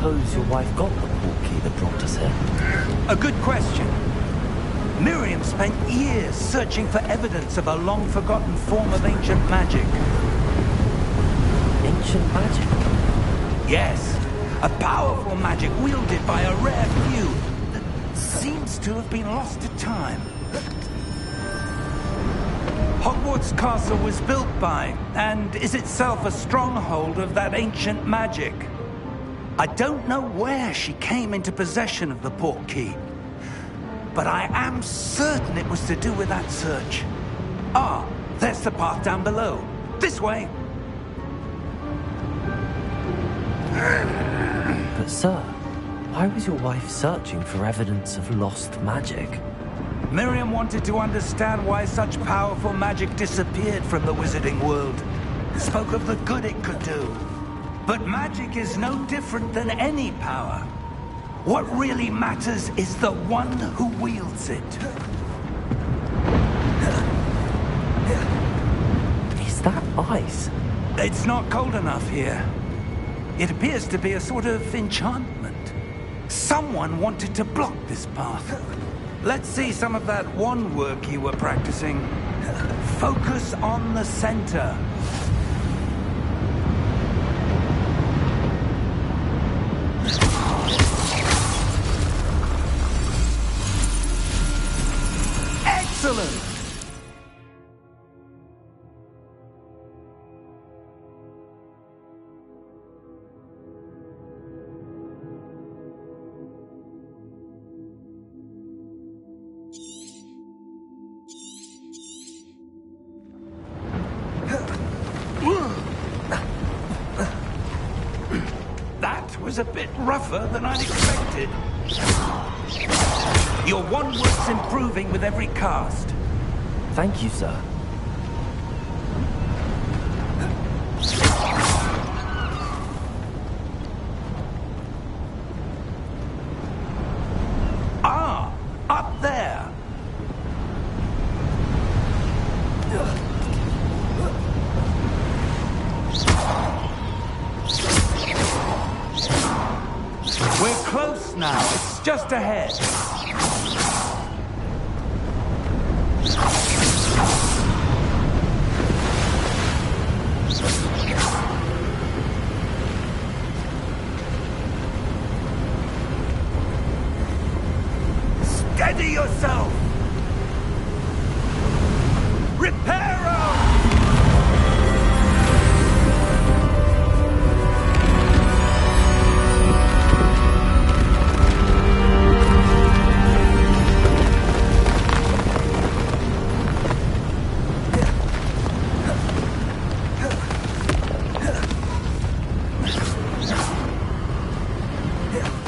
suppose your wife got the portkey that brought us here? A good question. Miriam spent years searching for evidence of a long-forgotten form of ancient magic. Ancient magic? Yes, a powerful magic wielded by a rare few that seems to have been lost to time. Hogwarts Castle was built by, and is itself a stronghold of that ancient magic. I don't know where she came into possession of the portkey, but I am certain it was to do with that search. Ah, there's the path down below. This way. But sir, why was your wife searching for evidence of lost magic? Miriam wanted to understand why such powerful magic disappeared from the wizarding world. Spoke of the good it could do. But magic is no different than any power. What really matters is the one who wields it. Is that ice? It's not cold enough here. It appears to be a sort of enchantment. Someone wanted to block this path. Let's see some of that wand work you were practicing. Focus on the center. Excellent! That was a bit rougher than I'd expected. Your wand work's improving with every cast. Thank you, sir. Ah, up there. We're close now. It's just ahead. Steady yourself! Reparo!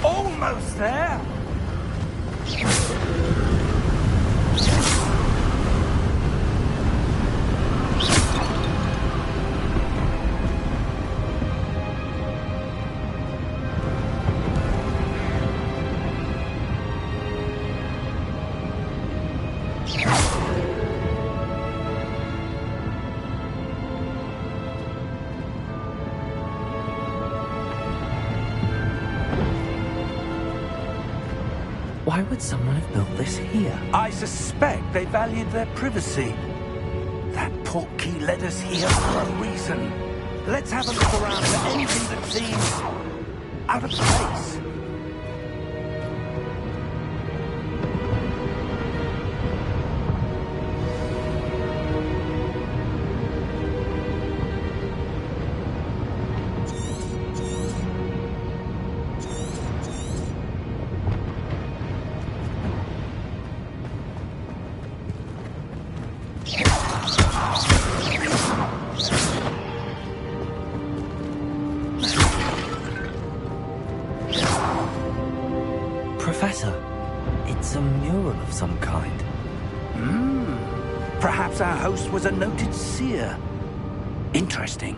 Almost there! Why would someone have built this here? I suspect they valued their privacy. That portkey led us here for a reason. Let's have a look around for anything that seems out of place. Professor, it's a mural of some kind. Perhaps our host was a noted seer. Interesting.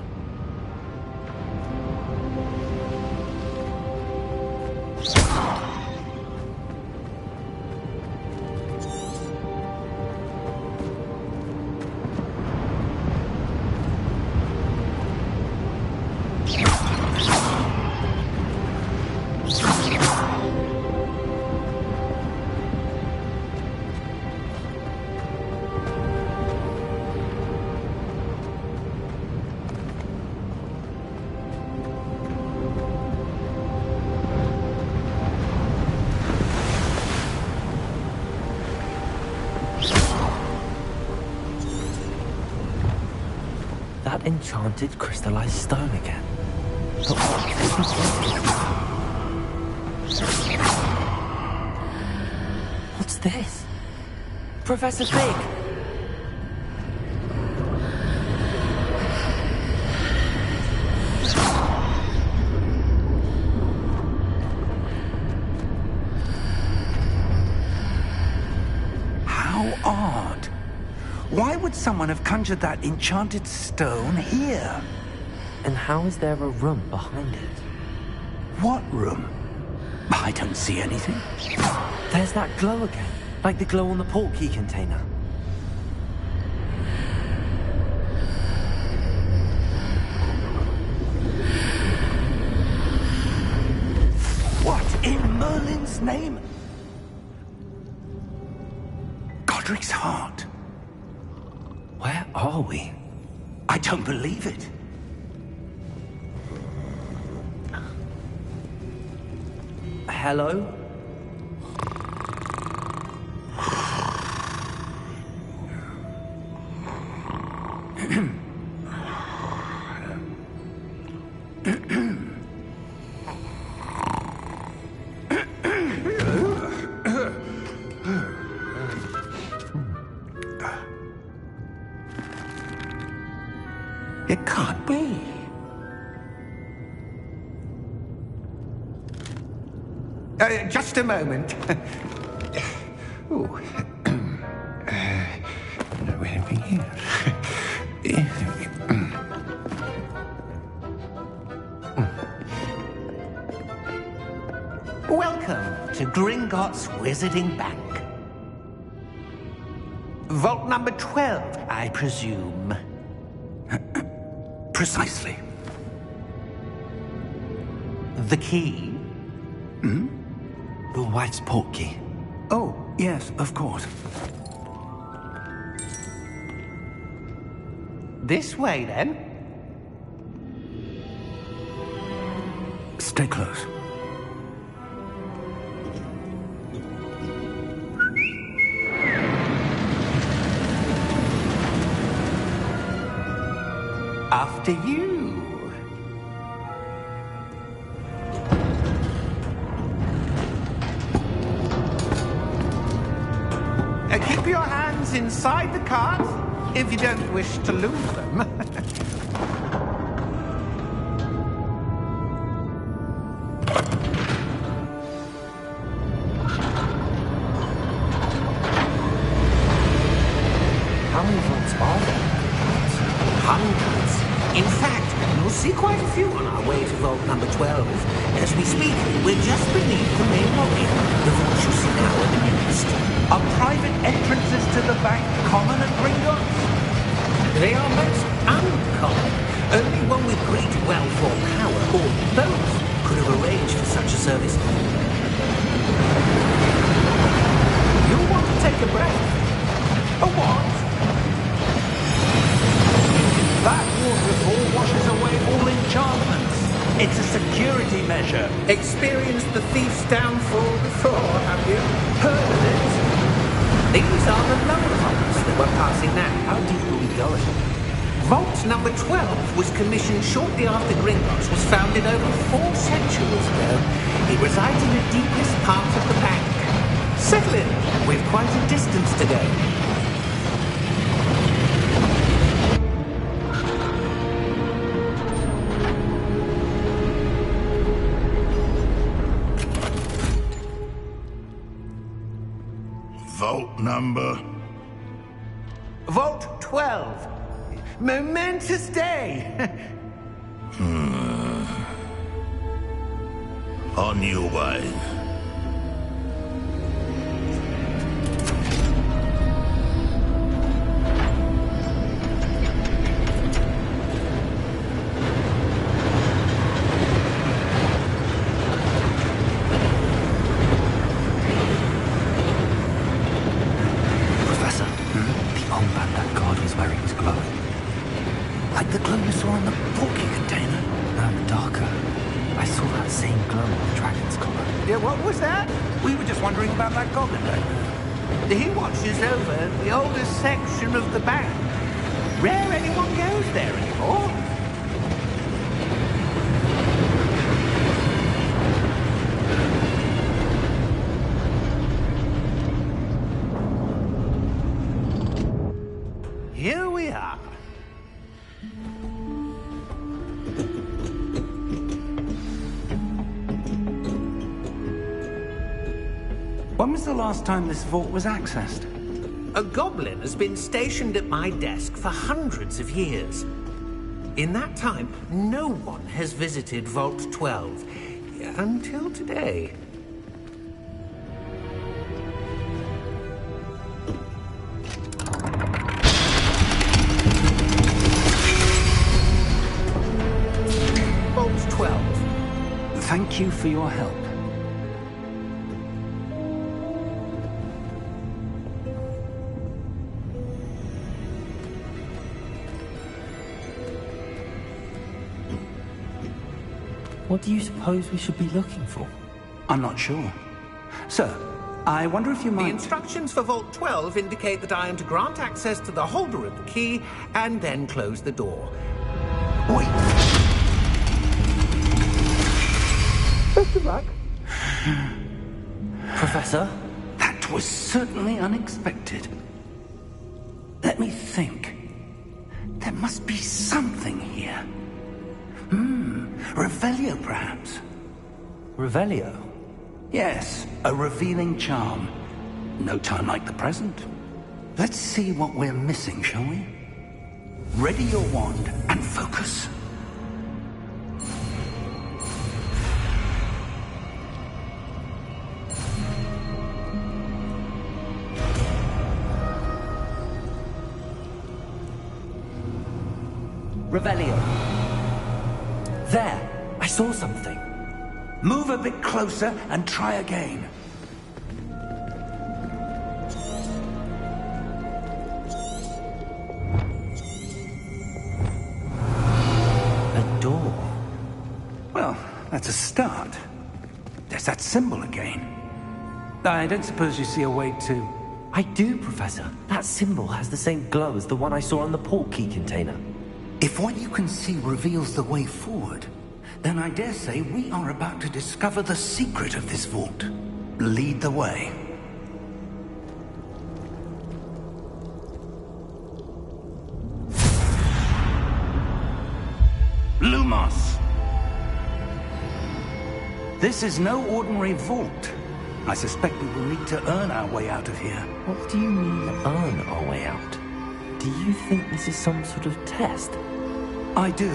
that enchanted crystallized stone again. What's this? Professor Fig! How odd. Why would someone have conjured that enchanted stone here? And how is there a room behind it? What room? I don't see anything. There's that glow again, like the glow on the portkey container. What in Merlin's name? Godric's heart. Where are we? I don't believe it. Hello? It can't be. Just a moment. Ooh. Where are we here? Welcome to Gringotts Wizarding Bank. Vault number 12, I presume. Precisely. The key? Your wife's portkey. Oh, yes, of course. This way, then. Stay close. After you. Keep your hands inside the cart if you don't wish to lose them. How many vaults are there? Hundreds. In fact, you'll see quite a few on our way to vault number 12. As we speak, we're just beneath the main lobby. The vaults you see now are the newest. Are private entrances to the bank common at Gringotts? They are most uncommon. Only one with great wealth or power, or both, could have arranged for such a service. You'll want to take a breath. A what? That waterfall washes away all enchantments. It's a security measure. Experienced the thief's downfall before, have you? Heard of it? These are the lower vaults that we're passing now. How deep are we going? Vault number 12 was commissioned shortly after Gringotts was founded over 4 centuries ago. It resides in the deepest part of the bank. Settle in. We've quite a distance to go. Vault number? Vault 12. Momentous day. On your way. Professor, the armband that guard was wearing was glowing. Like the glow you saw on the portkey container? No, darker. I saw that same glow on the dragon's collar. Yeah, what was that? We were just wondering about that goblin back there. He watches over the oldest section of the bank. Rare anyone goes there anymore. When was the last time this vault was accessed? A goblin has been stationed at my desk for hundreds of years. In that time, no one has visited Vault 12 until today. Vault 12. Thank you for your help. What do you suppose we should be looking for? I'm not sure. Sir, I wonder if you The might... instructions for Vault 12 indicate that I am to grant access to the holder of the key and then close the door. Wait. Best of luck. Professor? That was certainly unexpected. Let me think. There must be something here. Revelio, perhaps? Revelio? Yes, a revealing charm. No time like the present. Let's see what we're missing, shall we? Ready your wand and focus. Revelio. There! I saw something. Move a bit closer and try again. A door. Well, that's a start. There's that symbol again. I don't suppose you see a way to... I do, Professor. That symbol has the same glow as the one I saw on the port key container. If what you can see reveals the way forward, then I dare say we are about to discover the secret of this vault. Lead the way. Lumos! This is no ordinary vault. I suspect we will need to earn our way out of here. What do you mean, earn our way out? Do you think this is some sort of test? I do.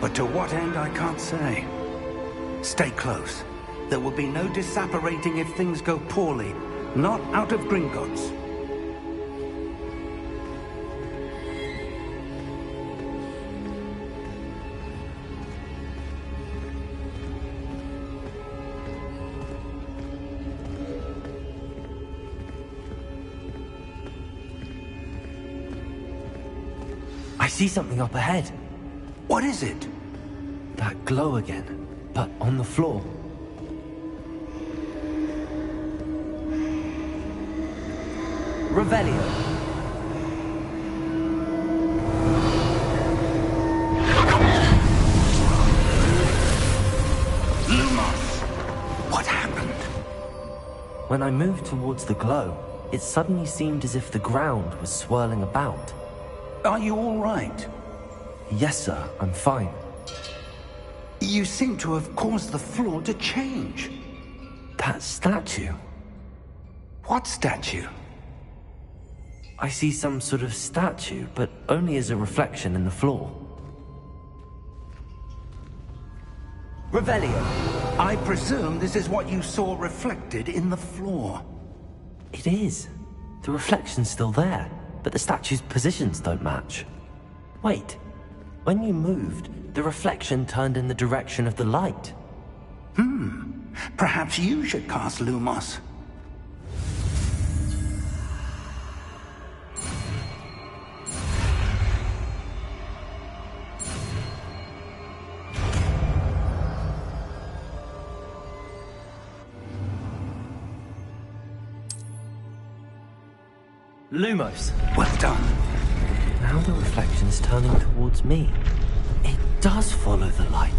But to what end, I can't say. Stay close. There will be no disapparating if things go poorly. Not out of Gringotts. I see something up ahead. What is it? That glow again, but on the floor. Revelio. Lumos! What happened? When I moved towards the glow, it suddenly seemed as if the ground was swirling about. Are you all right? Yes, sir, I'm fine. You seem to have caused the floor to change. That statue. What statue? I see some sort of statue, but only as a reflection in the floor. Revelio. I presume this is what you saw reflected in the floor. It is. The reflection's still there, but the statue's positions don't match. Wait. When you moved, the reflection turned in the direction of the light. Perhaps you should cast Lumos. Lumos. Well done. Now the reflection is turning towards me. It does follow the light.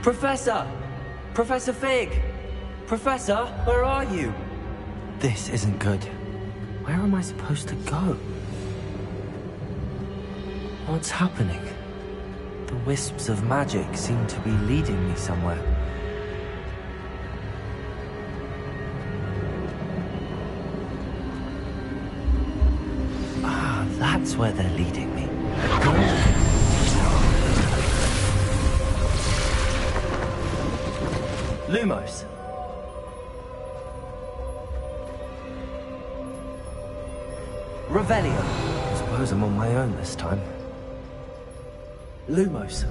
Professor! Professor Fig! Professor, where are you? This isn't good. Where am I supposed to go? What's happening? The wisps of magic seem to be leading me somewhere. Ah, that's where they're leading me. Lumos. Revelio. I suppose I'm on my own this time. Lumos.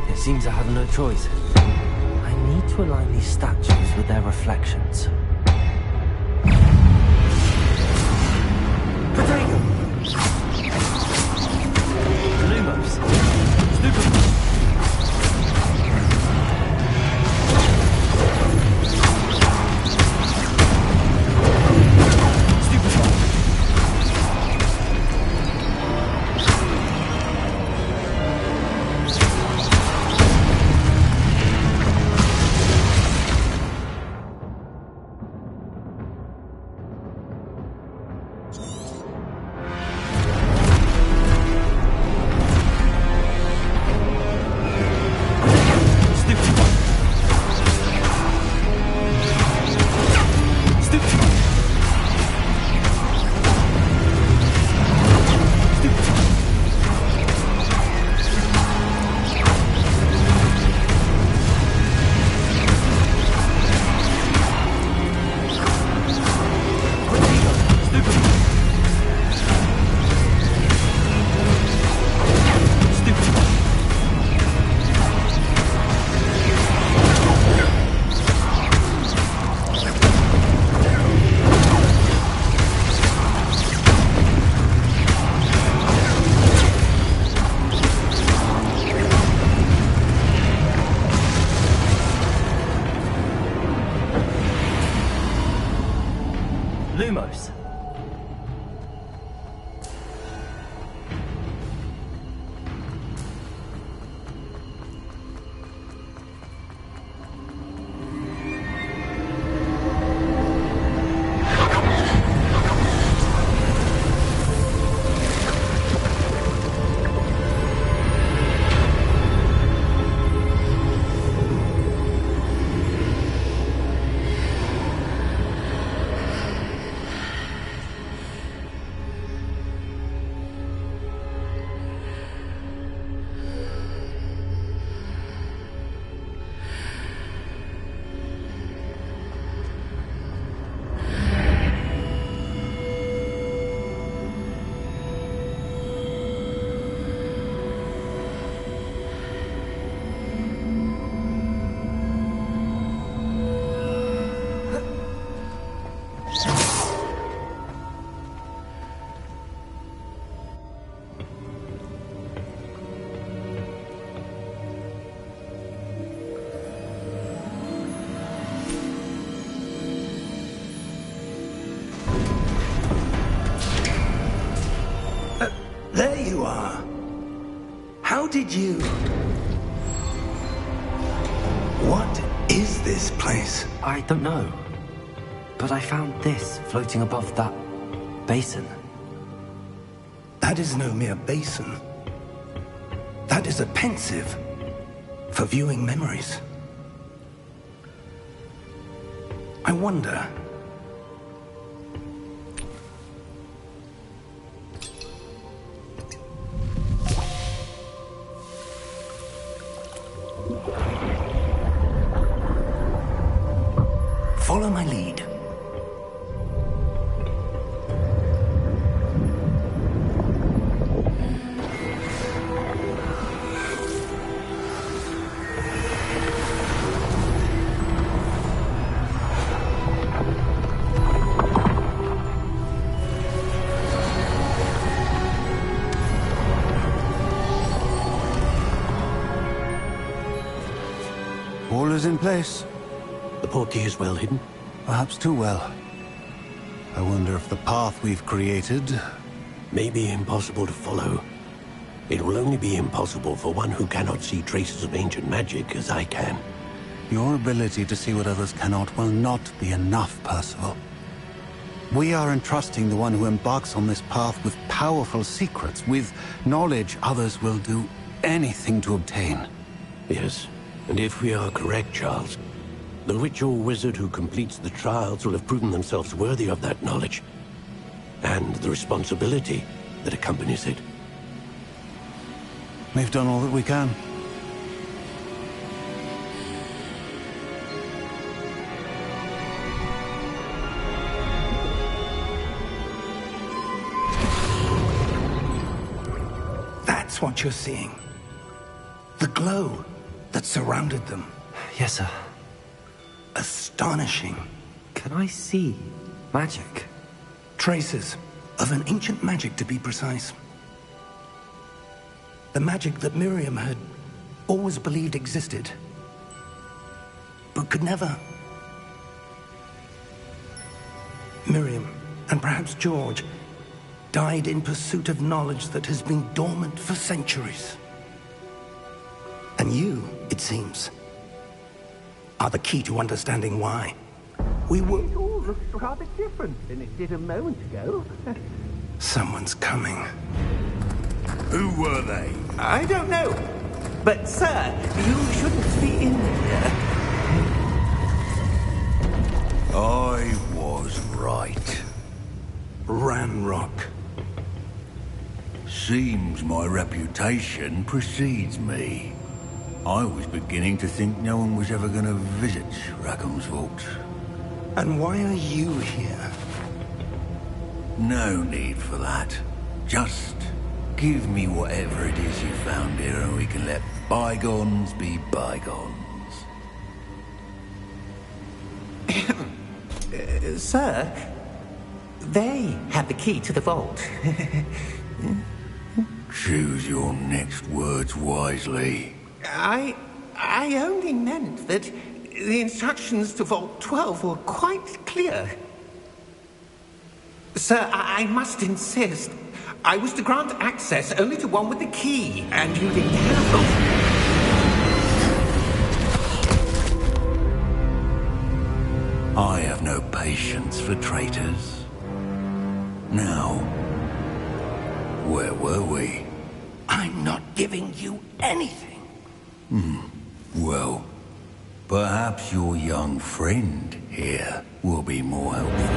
It seems I have no choice. I need to align these statues with their reflections. Potato! Lumos! Stupid! Lumos. There you are. How did you... What is this place? I don't know. But I found this floating above that basin. That is no mere basin. That is a pensive for viewing memories. I wonder... Follow my lead. is in place. The portkey is well hidden? Perhaps too well. I wonder if the path we've created... may be impossible to follow. It will only be impossible for one who cannot see traces of ancient magic as I can. Your ability to see what others cannot will not be enough, Percival. We are entrusting the one who embarks on this path with powerful secrets, with knowledge others will do anything to obtain. Yes, and if we are correct, Charles, the witch or wizard who completes the trials will have proven themselves worthy of that knowledge, and the responsibility that accompanies it. We've done all that we can. That's what you're seeing. The glow that surrounded them. Yes, sir. Astonishing. Can I see magic? Traces of an ancient magic, to be precise. The magic that Miriam had always believed existed, but could never. Miriam, and perhaps George, died in pursuit of knowledge that has been dormant for centuries. And you, it seems, are the key to understanding why. We were... It all looks rather different than it did a moment ago. Someone's coming. Who were they? I don't know. But, sir, you shouldn't be in here. I was right. Ranrock. Seems my reputation precedes me. I was beginning to think no one was ever going to visit Rackham's vault. And why are you here? No need for that. Just give me whatever it is you found here and we can let bygones be bygones. Sir, they have the key to the vault. Choose your next words wisely. I only meant that the instructions to Vault 12 were quite clear. Sir, I must insist. I was to grant access only to one with the key, and you didn't have them. I have no patience for traitors. Now, where were we? I'm not giving you anything. Well, perhaps your young friend here will be more helpful.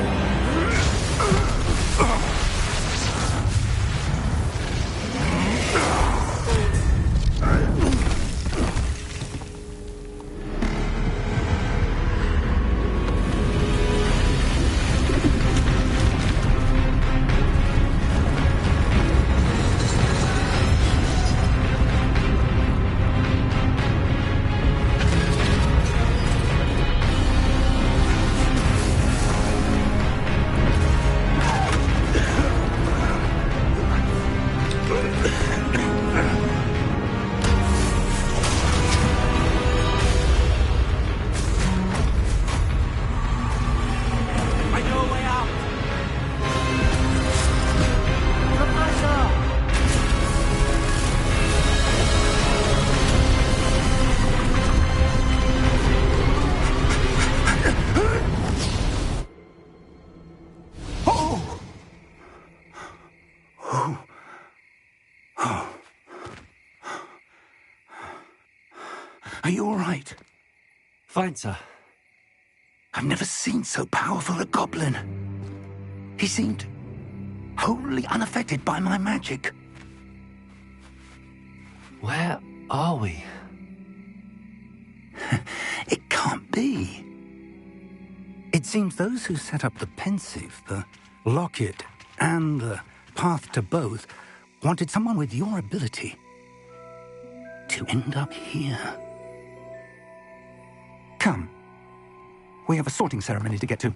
Are you all right? Fine, sir. I've never seen so powerful a goblin. He seemed wholly unaffected by my magic. Where are we? It can't be. It seems those who set up the pensive, the locket, and the path to both wanted someone with your ability to end up here. Come. We have a sorting ceremony to get to.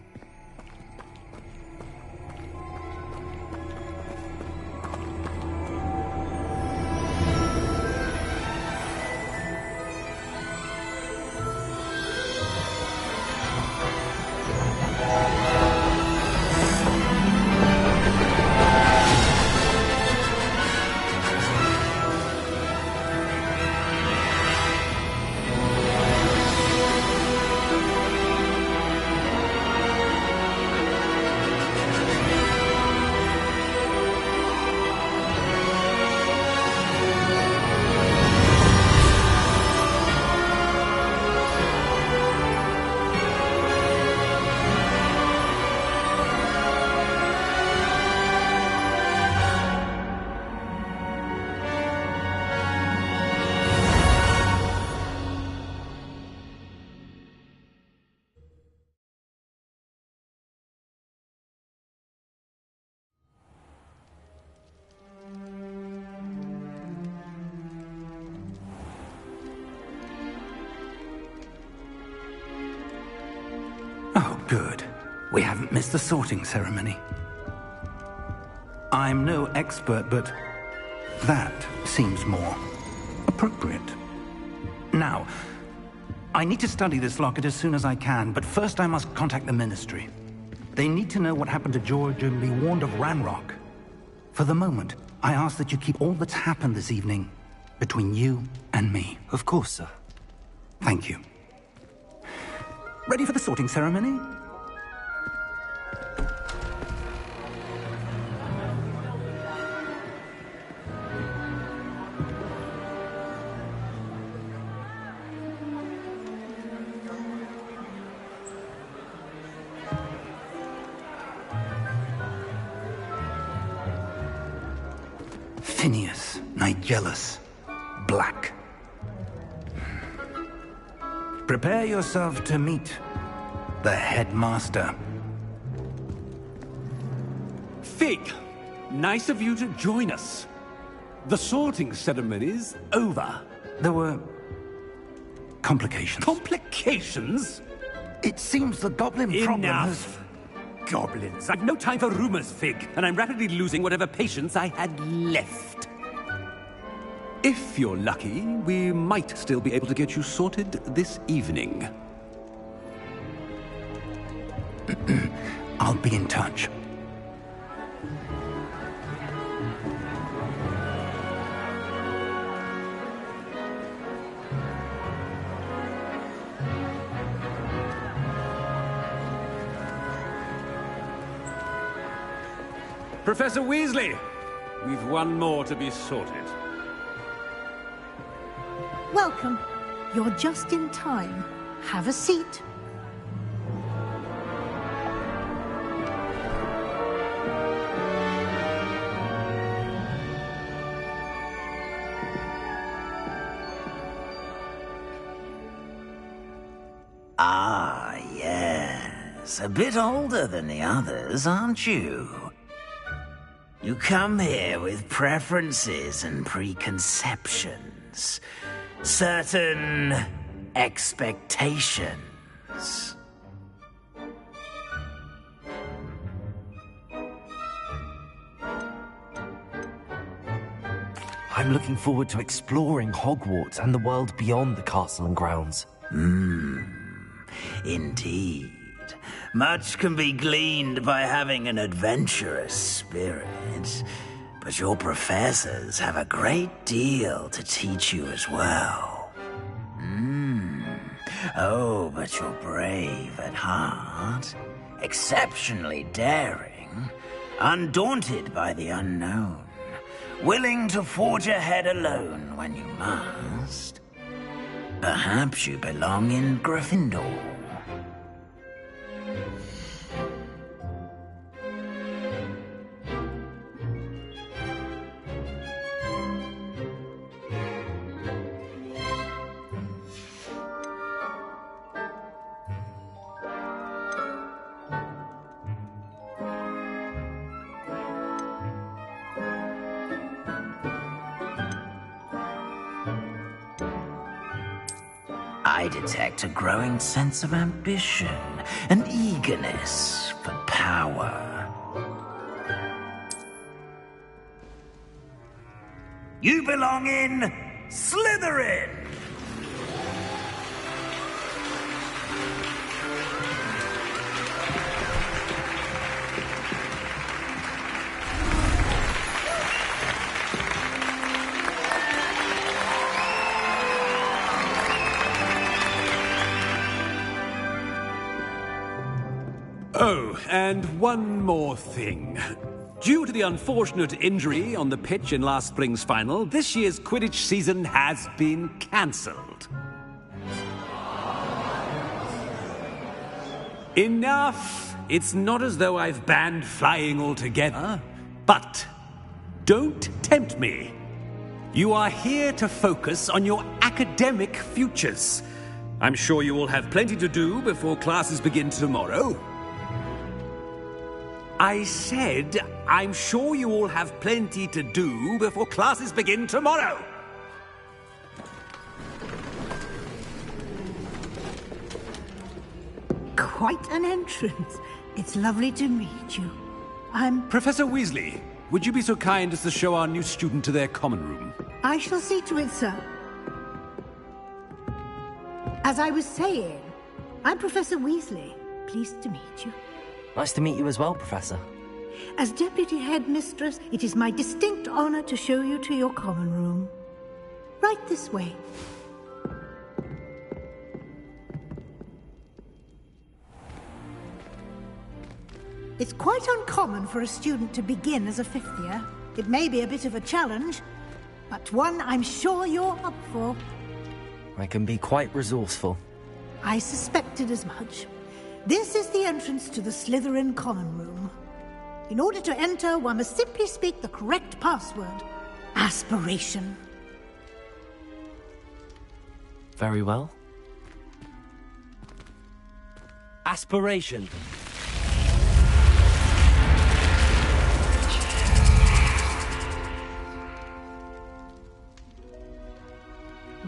Good. We haven't missed the sorting ceremony. I'm no expert, but that seems more appropriate. Now, I need to study this locket as soon as I can, but first I must contact the Ministry. They need to know what happened to George and be warned of Ranrock. For the moment, I ask that you keep all that's happened this evening between you and me. Of course, sir. Thank you. Ready for the sorting ceremony? Phineas, Nigellus, Black. Prepare yourself to meet the headmaster. Fig, nice of you to join us. The sorting ceremony's over. There were complications. Complications? It seems the goblin problem has... Enough! Goblins. I've no time for rumors, Fig, and I'm rapidly losing whatever patience I had left. If you're lucky, we might still be able to get you sorted this evening. I'll be in touch. Professor Weasley, we've one more to be sorted. Welcome. You're just in time. Have a seat. Ah, yes. A bit older than the others, aren't you? You come here with preferences and preconceptions. Certain expectations. I'm looking forward to exploring Hogwarts and the world beyond the castle and grounds. Indeed. Much can be gleaned by having an adventurous spirit. But your professors have a great deal to teach you as well. Oh, but you're brave at heart. Exceptionally daring. Undaunted by the unknown. Willing to forge ahead alone when you must. Perhaps you belong in Gryffindor. I detect a growing sense of ambition, an eagerness for power. You belong in Slytherin! Oh, and one more thing. Due to the unfortunate injury on the pitch in last spring's final, this year's Quidditch season has been cancelled. Enough! It's not as though I've banned flying altogether. But don't tempt me. You are here to focus on your academic futures. I'm sure you will have plenty to do before classes begin tomorrow. I said, I'm sure you all have plenty to do before classes begin tomorrow. quite an entrance. It's lovely to meet you. I'm... Professor Weasley, would you be so kind as to show our new student to their common room? I shall see to it, sir. As I was saying, I'm Professor Weasley. Pleased to meet you. Nice to meet you as well, Professor. As Deputy Headmistress, it is my distinct honor to show you to your common room. Right this way. It's quite uncommon for a student to begin as a fifth year. It may be a bit of a challenge, but one I'm sure you're up for. I can be quite resourceful. I suspected as much. This is the entrance to the Slytherin common room. In order to enter, one must simply speak the correct password. Aspiration. Very well. Aspiration.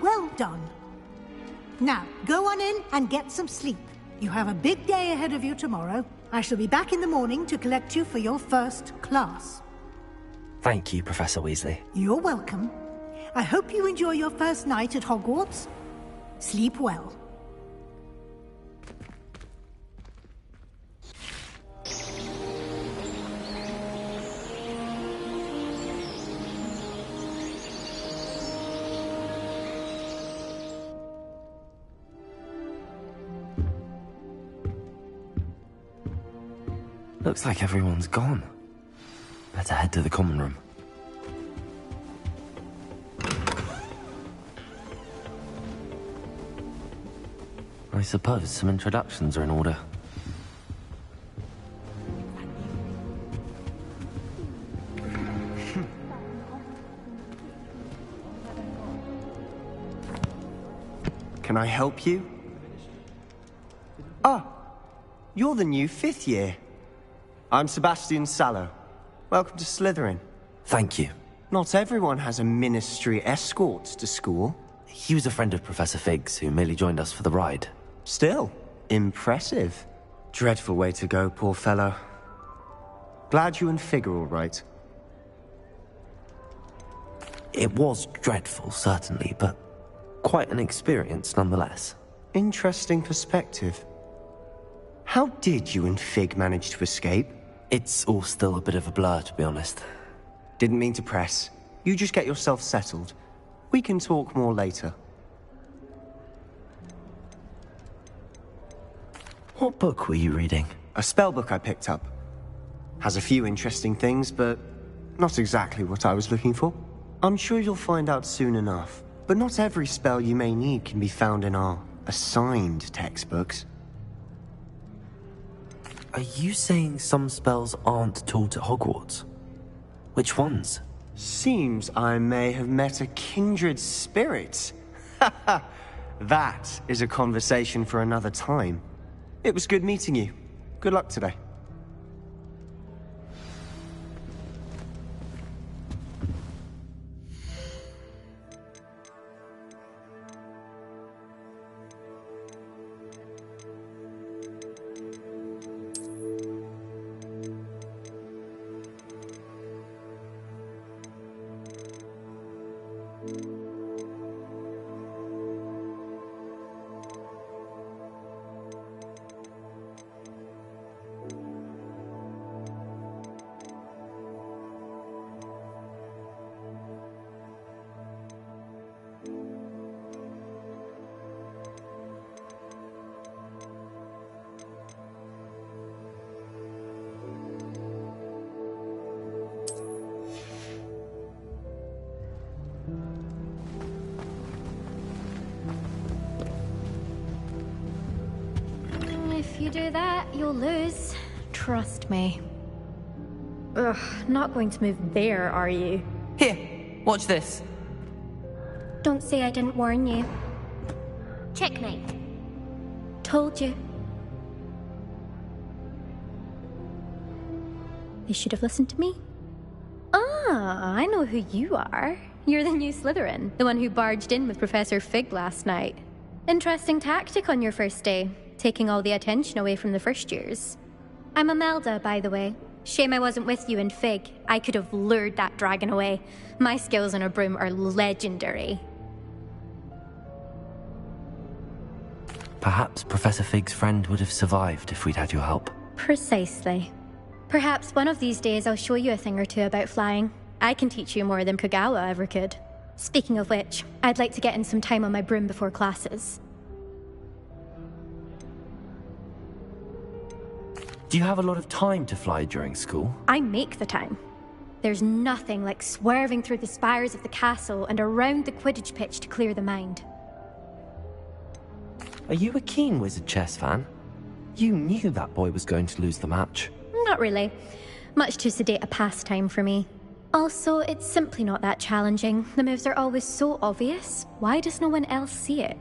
Well done. Now, go on in and get some sleep. You have a big day ahead of you tomorrow. I shall be back in the morning to collect you for your first class. Thank you, Professor Weasley. You're welcome. I hope you enjoy your first night at Hogwarts. Sleep well. Looks like everyone's gone. Better head to the common room. I suppose some introductions are in order. Can I help you? Ah, you're the new fifth year. I'm Sebastian Sallow. Welcome to Slytherin. Thank you. Not everyone has a ministry escort to school. He was a friend of Professor Fig's who merely joined us for the ride. Still, impressive. Dreadful way to go, poor fellow. Glad you and Fig are all right. It was dreadful, certainly, but quite an experience nonetheless. Interesting perspective. How did you and Fig manage to escape? It's all still a bit of a blur, to be honest. Didn't mean to press. You just get yourself settled. We can talk more later. What book were you reading? A spell book I picked up. Has a few interesting things, but not exactly what I was looking for. I'm sure you'll find out soon enough. But not every spell you may need can be found in our assigned textbooks. Are you saying some spells aren't taught at Hogwarts? Which ones? Seems I may have met a kindred spirit. That is a conversation for another time. It was good meeting you. Good luck today. If you do that, you'll lose. Trust me. Ugh, not going to move there, are you? Here, watch this. Don't say I didn't warn you. Checkmate. Told you. They should have listened to me. Ah, I know who you are. You're the new Slytherin, the one who barged in with Professor Fig last night. Interesting tactic on your first day. taking all the attention away from the first years. I'm Imelda, by the way. Shame I wasn't with you in Fig. I could have lured that dragon away. My skills on a broom are legendary. Perhaps Professor Fig's friend would have survived if we'd had your help. Precisely. Perhaps one of these days I'll show you a thing or two about flying. I can teach you more than Kogawa ever could. Speaking of which, I'd like to get in some time on my broom before classes. Do you have a lot of time to fly during school? I make the time. There's nothing like swerving through the spires of the castle and around the Quidditch pitch to clear the mind. Are you a keen Wizard chess fan? You knew that boy was going to lose the match. Not really. Much too sedate a pastime for me. Also, it's simply not that challenging. The moves are always so obvious. Why does no one else see it?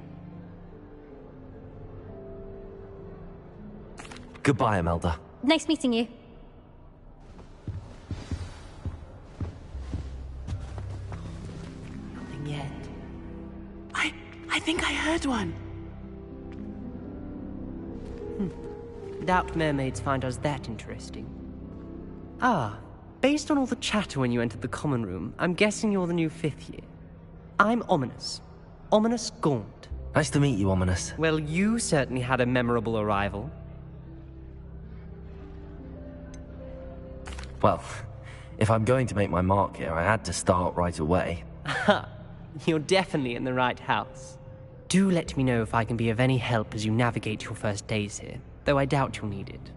Goodbye, Imelda. Nice meeting you. Nothing yet. I think I heard one. Doubt mermaids find us that interesting. Ah, based on all the chatter when you entered the common room, I'm guessing you're the new 5th year. I'm Ominous. Ominous Gaunt. Nice to meet you, Ominous. Well, you certainly had a memorable arrival. Well, if I'm going to make my mark here, I had to start right away. Aha, you're definitely in the right house. Do let me know if I can be of any help as you navigate your first days here, though I doubt you'll need it.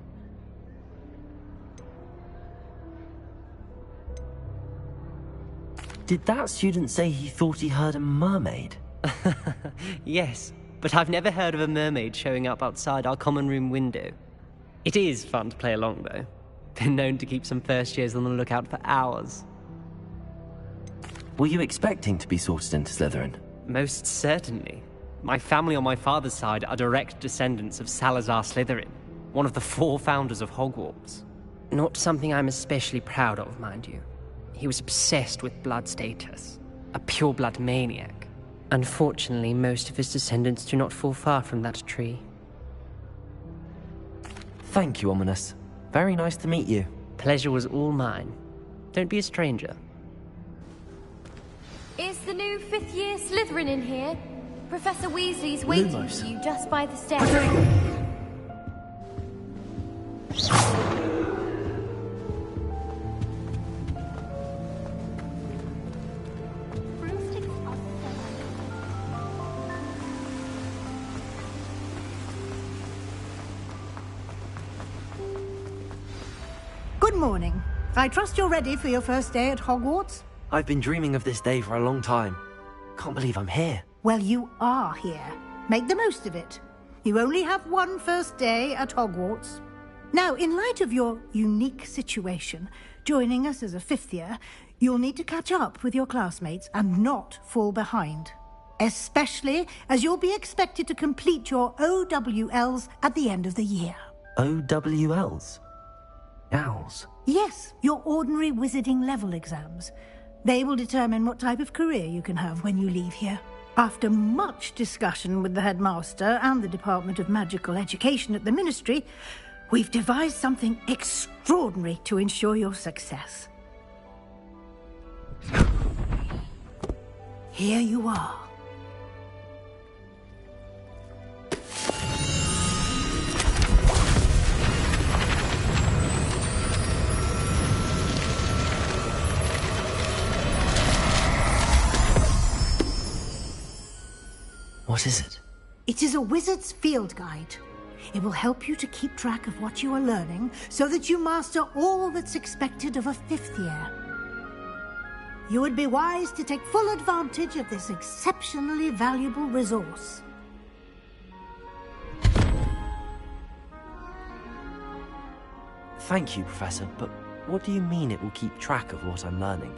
Did that student say he thought he heard a mermaid? Yes, but I've never heard of a mermaid showing up outside our common room window. It is fun to play along, though. Been known to keep some first years on the lookout for hours. Were you expecting to be sorted into Slytherin? Most certainly. My family on my father's side are direct descendants of Salazar Slytherin, one of the 4 founders of Hogwarts. Not something I'm especially proud of, mind you. He was obsessed with blood status, a pure-blood maniac. Unfortunately, most of his descendants do not fall far from that tree. Thank you, Ominous. Very nice to meet you. Pleasure was all mine. Don't be a stranger. Is the new 5th year Slytherin in here? Professor Weasley's waiting Lumos. for you just by the stairs. Good morning. I trust you're ready for your first day at Hogwarts? I've been dreaming of this day for a long time. Can't believe I'm here. Well, you are here. Make the most of it. You only have one first day at Hogwarts. Now, in light of your unique situation, joining us as a 5th year, you'll need to catch up with your classmates and not fall behind. Especially as you'll be expected to complete your OWLs at the end of the year. OWLs? Owls? Yes, your ordinary wizarding level exams. They will determine what type of career you can have when you leave here. After much discussion with the headmaster and the Department of Magical Education at the Ministry, we've devised something extraordinary to ensure your success. Here you are. What is it? It is a wizard's field guide. It will help you to keep track of what you are learning so that you master all that's expected of a 5th year. You would be wise to take full advantage of this exceptionally valuable resource. Thank you, Professor, but what do you mean it will keep track of what I'm learning?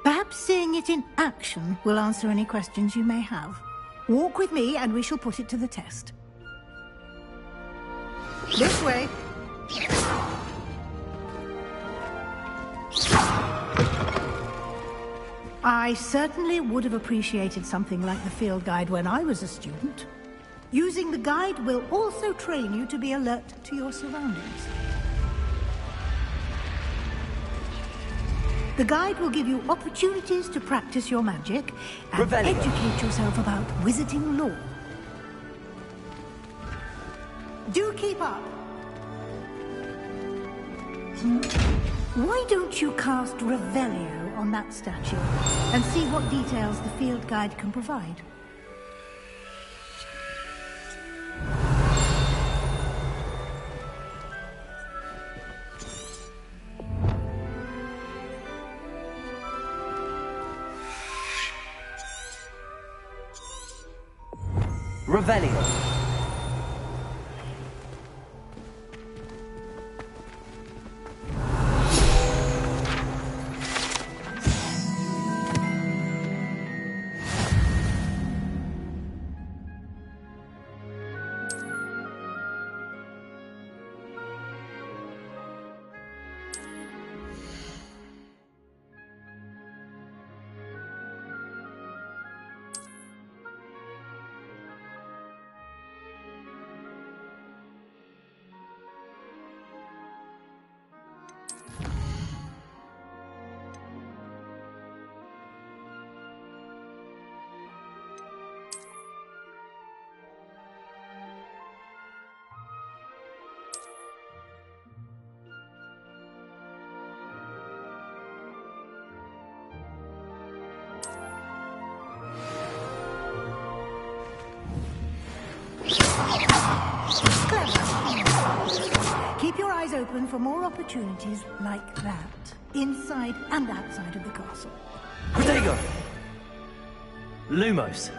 Perhaps seeing it in action will answer any questions you may have. Walk with me and we shall put it to the test. This way. I certainly would have appreciated something like the field guide when I was a student. Using the guide will also train you to be alert to your surroundings. The guide will give you opportunities to practice your magic and educate yourself about wizarding lore. Do keep up! Why don't you cast Revelio on that statue and see what details the field guide can provide? Revelio. Keep your eyes open for more opportunities like that, inside and outside of the castle. Protego! Lumos.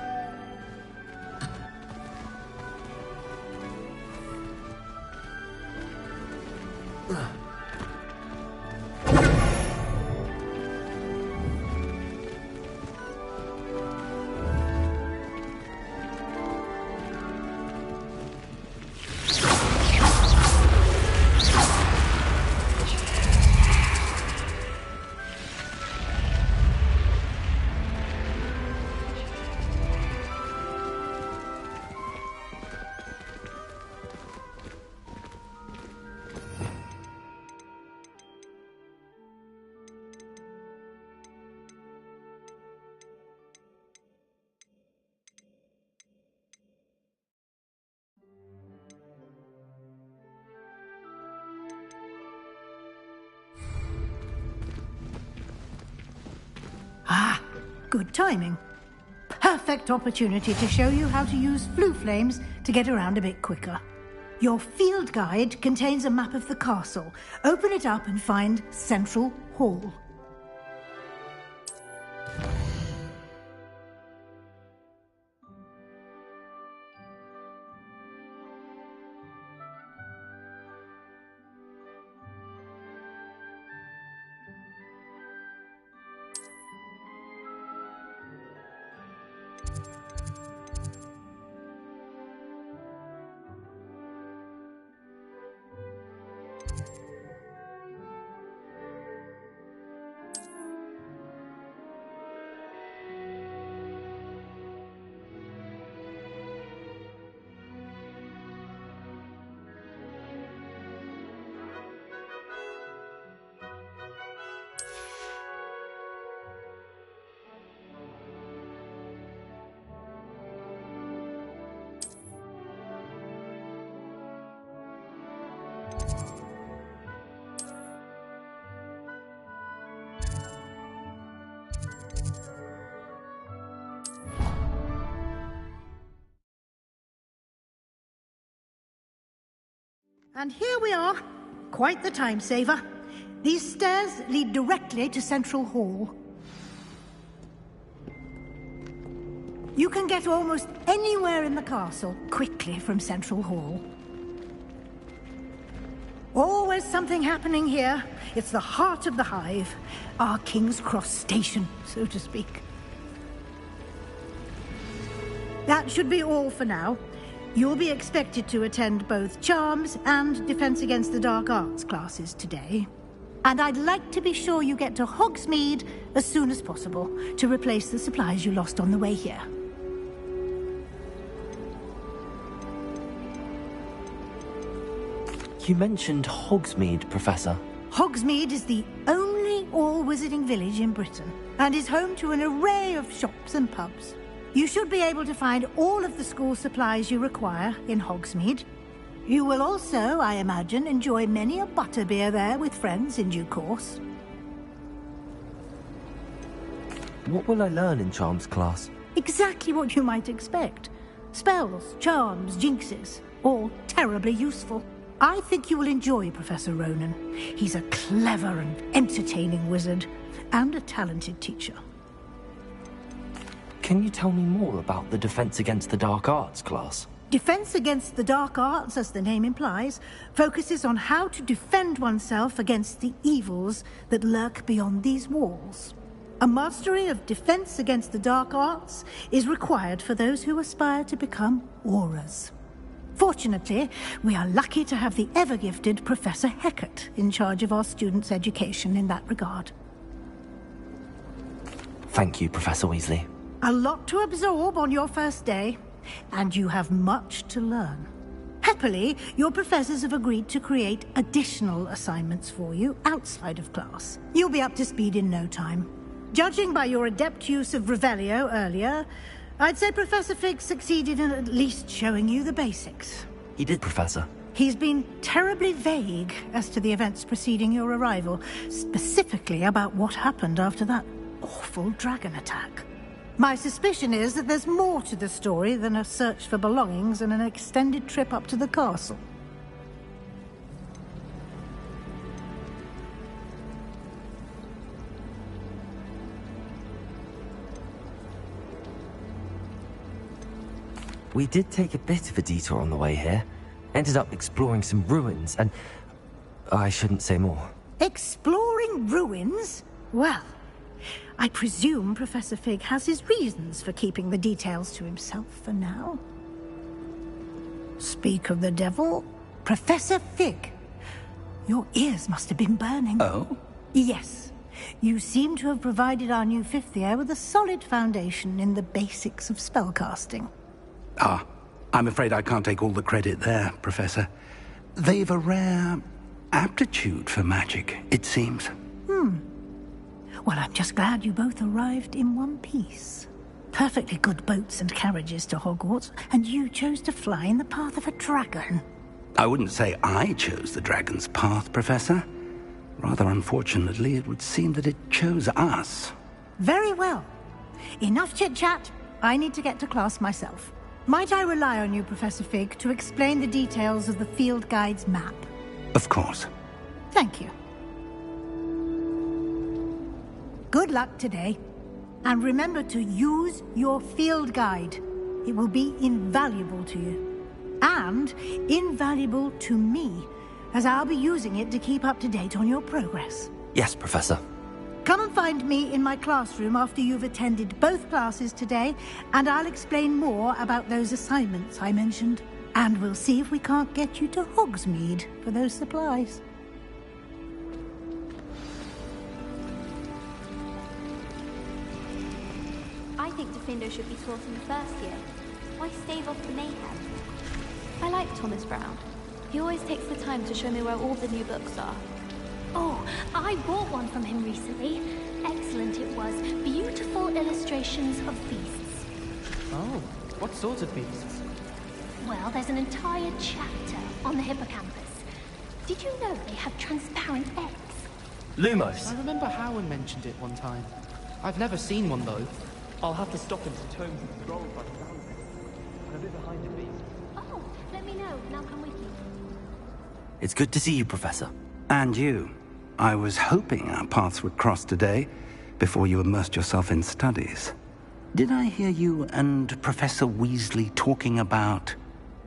Ah, good timing. Perfect opportunity to show you how to use flue flames to get around a bit quicker. Your field guide contains a map of the castle. Open it up and find Central Hall. And here we are. Quite the time saver. These stairs lead directly to Central Hall. You can get almost anywhere in the castle quickly from Central Hall. Always something happening here. It's the heart of the Hive. Our King's Cross station, so to speak. That should be all for now. You'll be expected to attend both Charms and Defense Against the Dark Arts classes today. And I'd like to be sure you get to Hogsmeade as soon as possible to replace the supplies you lost on the way here. You mentioned Hogsmeade, Professor. Hogsmeade is the only all-wizarding village in Britain and is home to an array of shops and pubs. You should be able to find all of the school supplies you require in Hogsmeade. You will also, I imagine, enjoy many a butterbeer there with friends in due course. What will I learn in Charms class? Exactly what you might expect. Spells, charms, jinxes, all terribly useful. I think you will enjoy Professor Ronan. He's a clever and entertaining wizard, and a talented teacher. Can you tell me more about the Defense Against the Dark Arts class? Defense Against the Dark Arts, as the name implies, focuses on how to defend oneself against the evils that lurk beyond these walls. A mastery of Defense Against the Dark Arts is required for those who aspire to become auras. Fortunately, we are lucky to have the ever-gifted Professor Hecat in charge of our students' education in that regard. Thank you, Professor Weasley. A lot to absorb on your first day, and you have much to learn. Happily, your professors have agreed to create additional assignments for you outside of class. You'll be up to speed in no time. Judging by your adept use of Revelio earlier, I'd say Professor Fig succeeded in at least showing you the basics. He did, Professor. He's been terribly vague as to the events preceding your arrival, specifically about what happened after that awful dragon attack. My suspicion is that there's more to the story than a search for belongings and an extended trip up to the castle. We did take a bit of a detour on the way here. Ended up exploring some ruins and... I shouldn't say more. Exploring ruins? Well, I presume Professor Fig has his reasons for keeping the details to himself for now. Speak of the devil, Professor Fig. Your ears must have been burning. Oh? Yes. You seem to have provided our new fifth year with a solid foundation in the basics of spellcasting. Ah, I'm afraid I can't take all the credit there, Professor. They've a rare aptitude for magic, it seems. Well, I'm just glad you both arrived in one piece. Perfectly good boats and carriages to Hogwarts, and you chose to fly in the path of a dragon. I wouldn't say I chose the dragon's path, Professor. Rather unfortunately, it would seem that it chose us. Very well. Enough chit-chat. I need to get to class myself. Might I rely on you, Professor Fig, to explain the details of the field guide's map? Of course. Thank you. Good luck today. And remember to use your field guide. It will be invaluable to you. And invaluable to me, as I'll be using it to keep up to date on your progress. Yes, Professor. Come and find me in my classroom after you've attended both classes today, and I'll explain more about those assignments I mentioned. And we'll see if we can't get you to Hogsmeade for those supplies. I think Defendo should be taught in the first year. Why stave off the mayhem? I like Thomas Brown. He always takes the time to show me where all the new books are. Oh, I bought one from him recently. Excellent it was. Beautiful illustrations of beasts. Oh, what sort of beasts? Well, there's an entire chapter on the hippocampus. Did you know they have transparent eggs? Lumos. I remember Howard mentioned it one time. I've never seen one, though. I'll have to stop into Tomes and Scrolls by the sound of it. I'm a bit behind the beat. Oh, let me know and I'll come with you. It's good to see you, Professor. And you. I was hoping our paths would cross today, before you immersed yourself in studies. Did I hear you and Professor Weasley talking about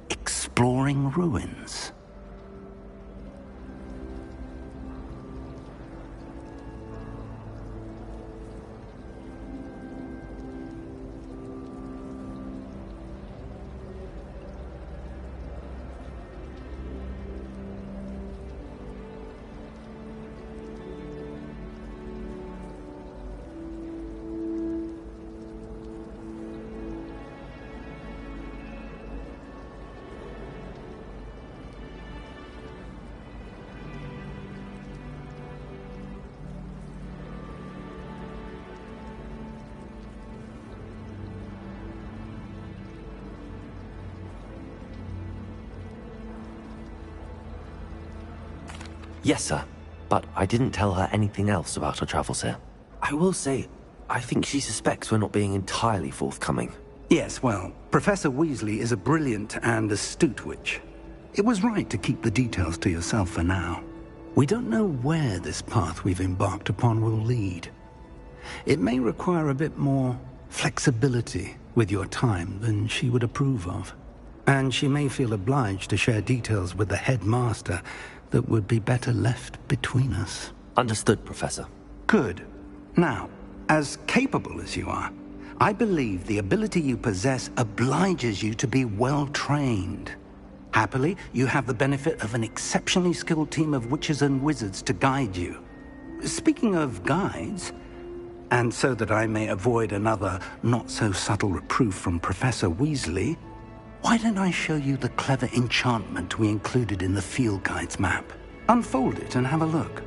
exploring ruins? Yes, sir. But I didn't tell her anything else about her travels here. I will say, I think she suspects we're not being entirely forthcoming. Yes, well, Professor Weasley is a brilliant and astute witch. It was right to keep the details to yourself for now. We don't know where this path we've embarked upon will lead. It may require a bit more flexibility with your time than she would approve of. And she may feel obliged to share details with the headmaster that would be better left between us. Understood, Professor. Good. Now, as capable as you are, I believe the ability you possess obliges you to be well-trained. Happily, you have the benefit of an exceptionally skilled team of witches and wizards to guide you. Speaking of guides, and so that I may avoid another not-so-subtle reproof from Professor Weasley, why don't I show you the clever enchantment we included in the field guide's map? Unfold it and have a look.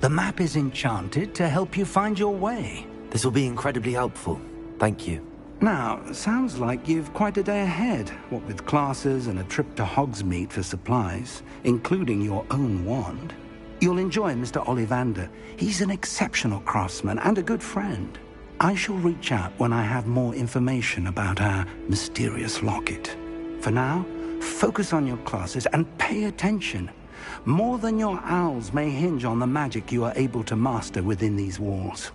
The map is enchanted to help you find your way. This will be incredibly helpful. Thank you. Now, sounds like you've quite a day ahead, what with classes and a trip to Hogsmeade for supplies, including your own wand. You'll enjoy Mr. Ollivander. He's an exceptional craftsman and a good friend. I shall reach out when I have more information about our mysterious locket. For now, focus on your classes and pay attention. More than your owls may hinge on the magic you are able to master within these walls.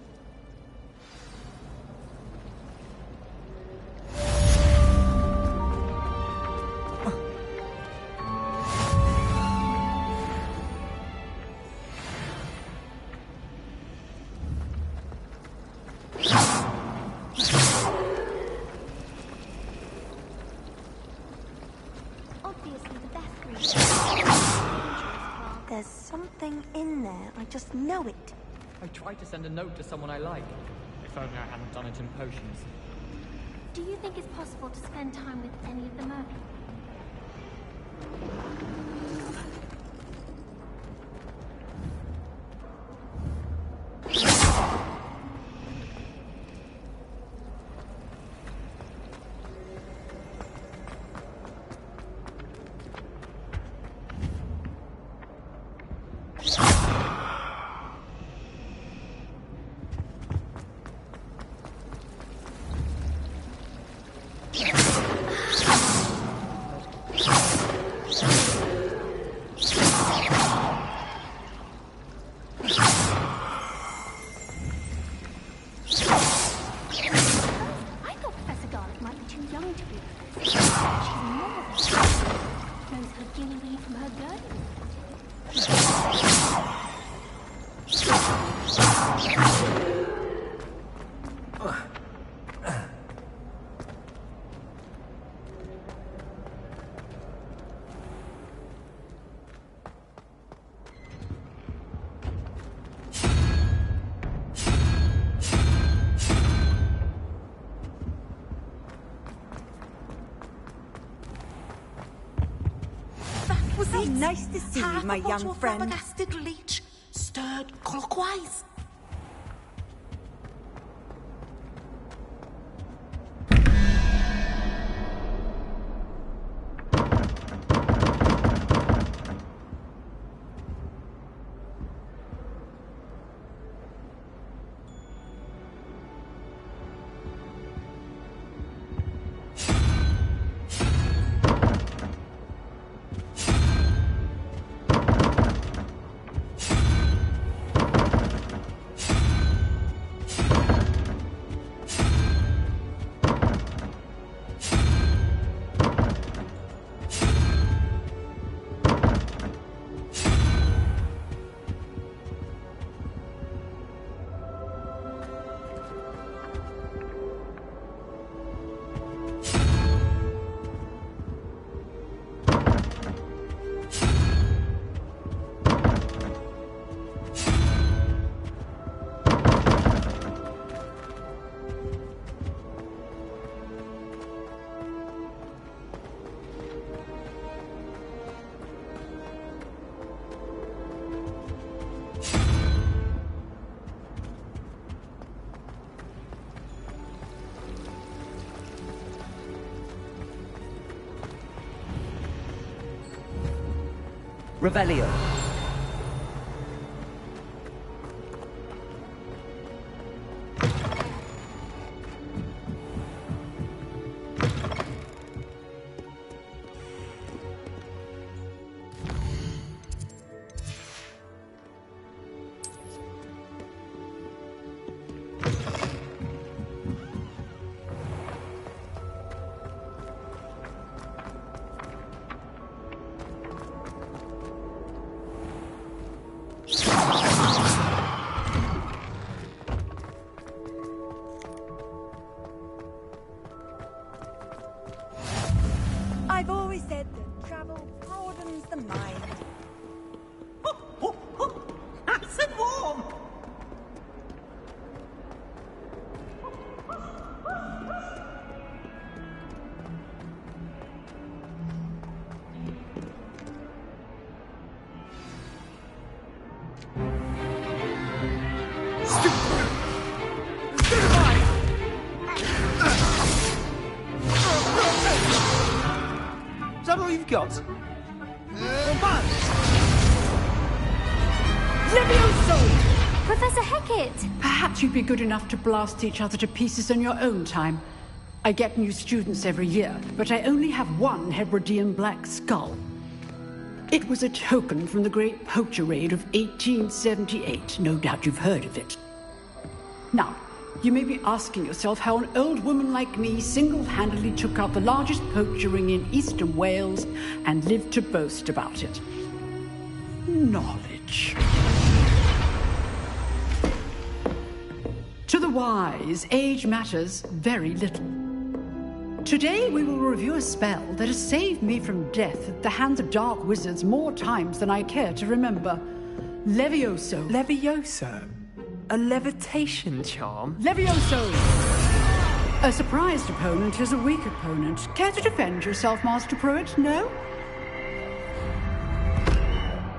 There's something in there. I just know it. I tried to send a note to someone I like. If only I hadn't done it in potions. Do you think it's possible to spend time with any of the mermaids? Nice to see you, my young friend. Flabbergasted leech stirred clockwise. Revelio. I've always said that travel broadens the mind. Nice and warm! Is that all you've got? Levioso! Professor Hecat! Perhaps you'd be good enough to blast each other to pieces on your own time. I get new students every year, but I only have one Hebridean black skull. It was a token from the Great Poacher Raid of 1878. No doubt you've heard of it. Now, you may be asking yourself how an old woman like me single-handedly took out the largest poacher ring in eastern Wales and lived to boast about it. Knowledge. To the wise, age matters very little. Today we will review a spell that has saved me from death at the hands of dark wizards more times than I care to remember. Levioso. Levioso? A levitation charm? Levioso! A surprised opponent is a weak opponent. Care to defend yourself, Master Pruitt? No?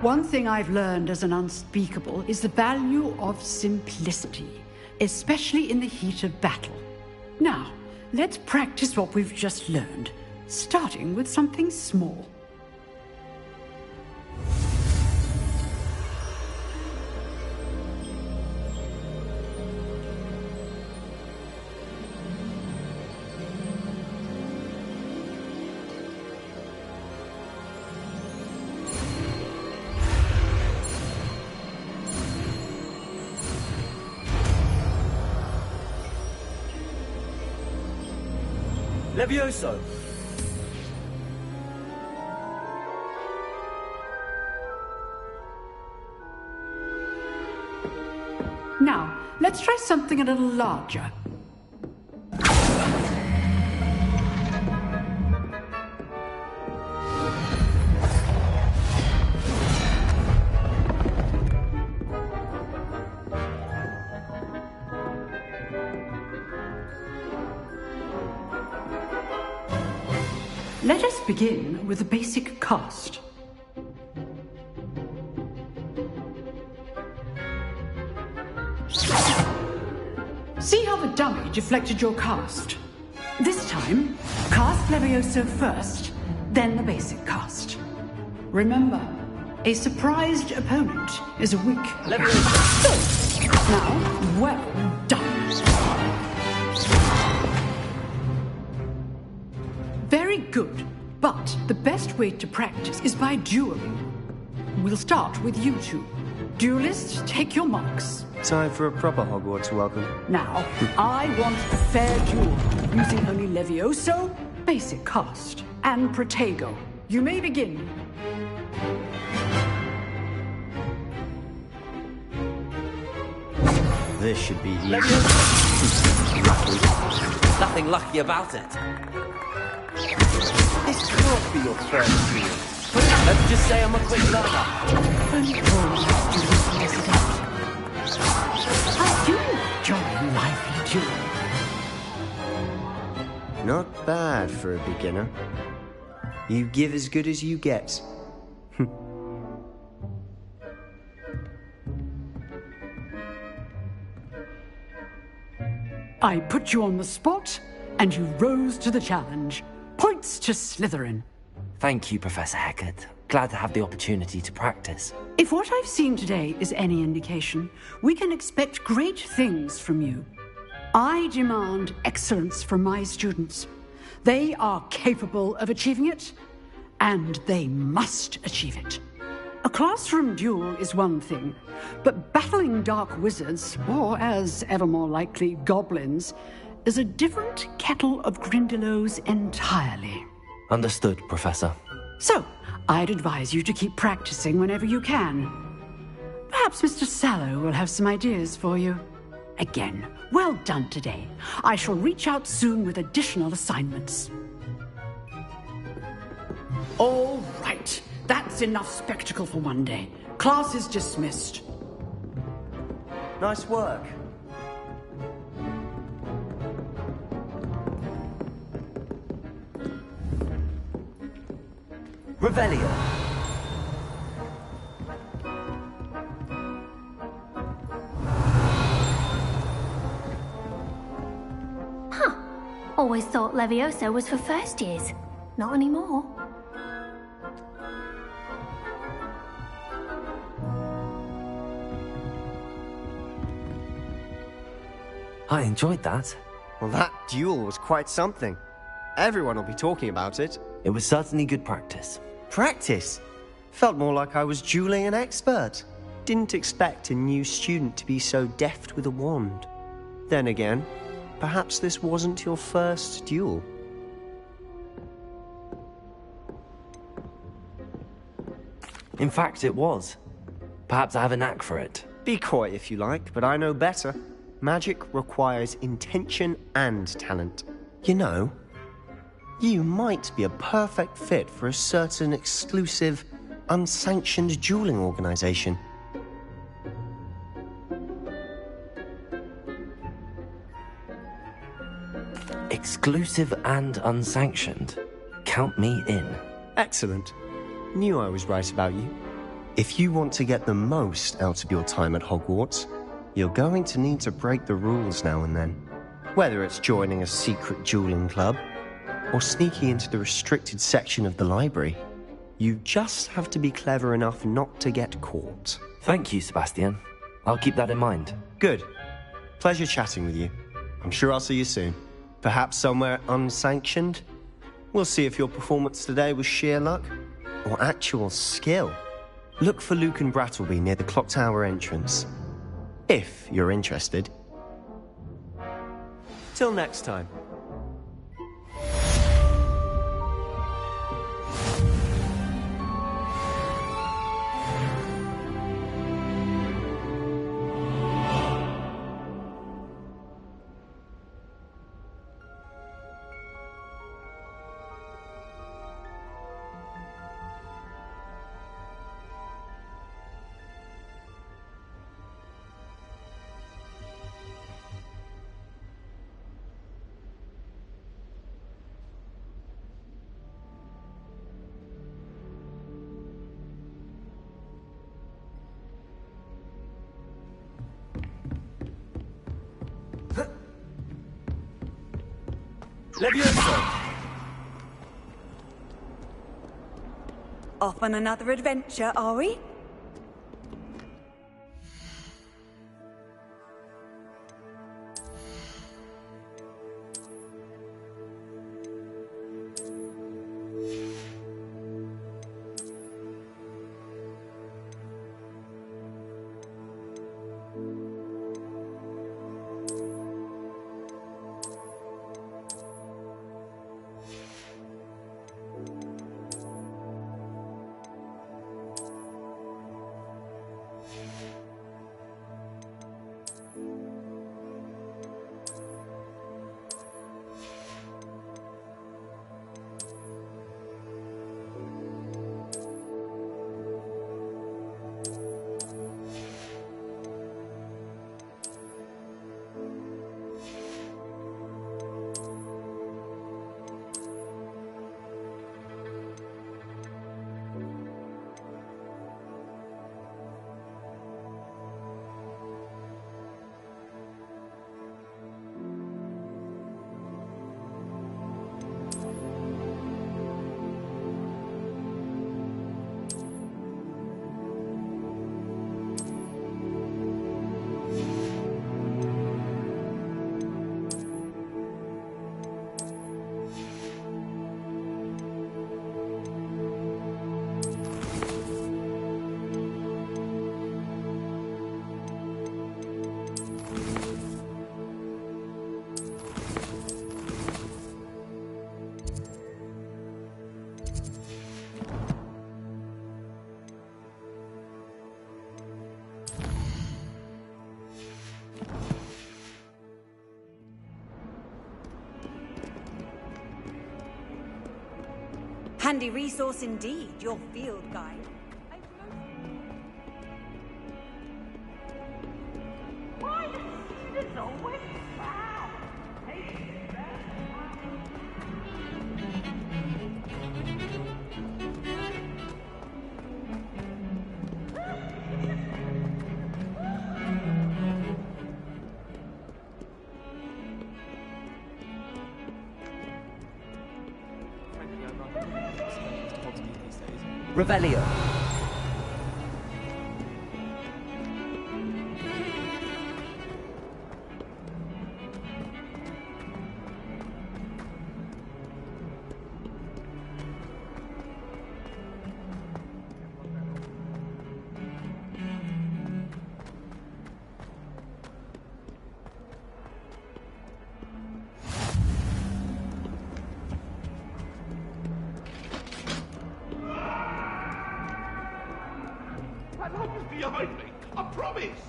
One thing I've learned as an unspeakable is the value of simplicity, especially in the heat of battle. Now, let's practice what we've just learned, starting with something small. Levioso! Now, let's try something a little larger. Let us begin with a basic cast. See how the dummy deflected your cast? This time, cast Levioso first, then the basic cast. Remember, a surprised opponent is a weak Levioso. Now, well done. Very good, but the best way to practice is by dueling. We'll start with you two. Duelists, take your marks. Time for a proper Hogwarts welcome. Now, I want a fair duel, using only Levioso, basic cast, and Protego. You may begin. This should be easy. Nothing lucky about it. This can't be your first duel. Let's just say I'm a quick learner. I do enjoy a lively duel. Not bad for a beginner. You give as good as you get. I put you on the spot, and you rose to the challenge. Points to Slytherin. Thank you, Professor Hecat. Glad to have the opportunity to practice. If what I've seen today is any indication, we can expect great things from you. I demand excellence from my students. They are capable of achieving it, and they must achieve it. A classroom duel is one thing, but battling dark wizards, or as ever more likely, goblins, is a different kettle of Grindylows entirely. Understood, Professor. So, I'd advise you to keep practicing whenever you can. Perhaps Mr. Sallow will have some ideas for you. Again, well done today. I shall reach out soon with additional assignments. All right. That's enough spectacle for one day. Class is dismissed. Nice work. Revelio. Huh. Always thought Levioso was for first years. Not anymore. I enjoyed that. Well, that duel was quite something. Everyone will be talking about it. It was certainly good practice. Practice? Felt more like I was dueling an expert. Didn't expect a new student to be so deft with a wand. Then again, perhaps this wasn't your first duel. In fact, it was. Perhaps I have a knack for it. Be coy if you like, but I know better. Magic requires intention and talent. You know, you might be a perfect fit for a certain exclusive, unsanctioned dueling organization. Exclusive and unsanctioned. Count me in. Excellent. Knew I was right about you. If you want to get the most out of your time at Hogwarts, you're going to need to break the rules now and then. Whether it's joining a secret dueling club, or sneaking into the restricted section of the library, you just have to be clever enough not to get caught. Thank you, Sebastian. I'll keep that in mind. Good. Pleasure chatting with you. I'm sure I'll see you soon. Perhaps somewhere unsanctioned? We'll see if your performance today was sheer luck, or actual skill. Look for Luke and Brattleby near the clock tower entrance. If you're interested. Till next time. Levioso! Off on another adventure, are we? Handy resource indeed, your field guide. Why the students always foul? Revelio. That light was behind me. I promise.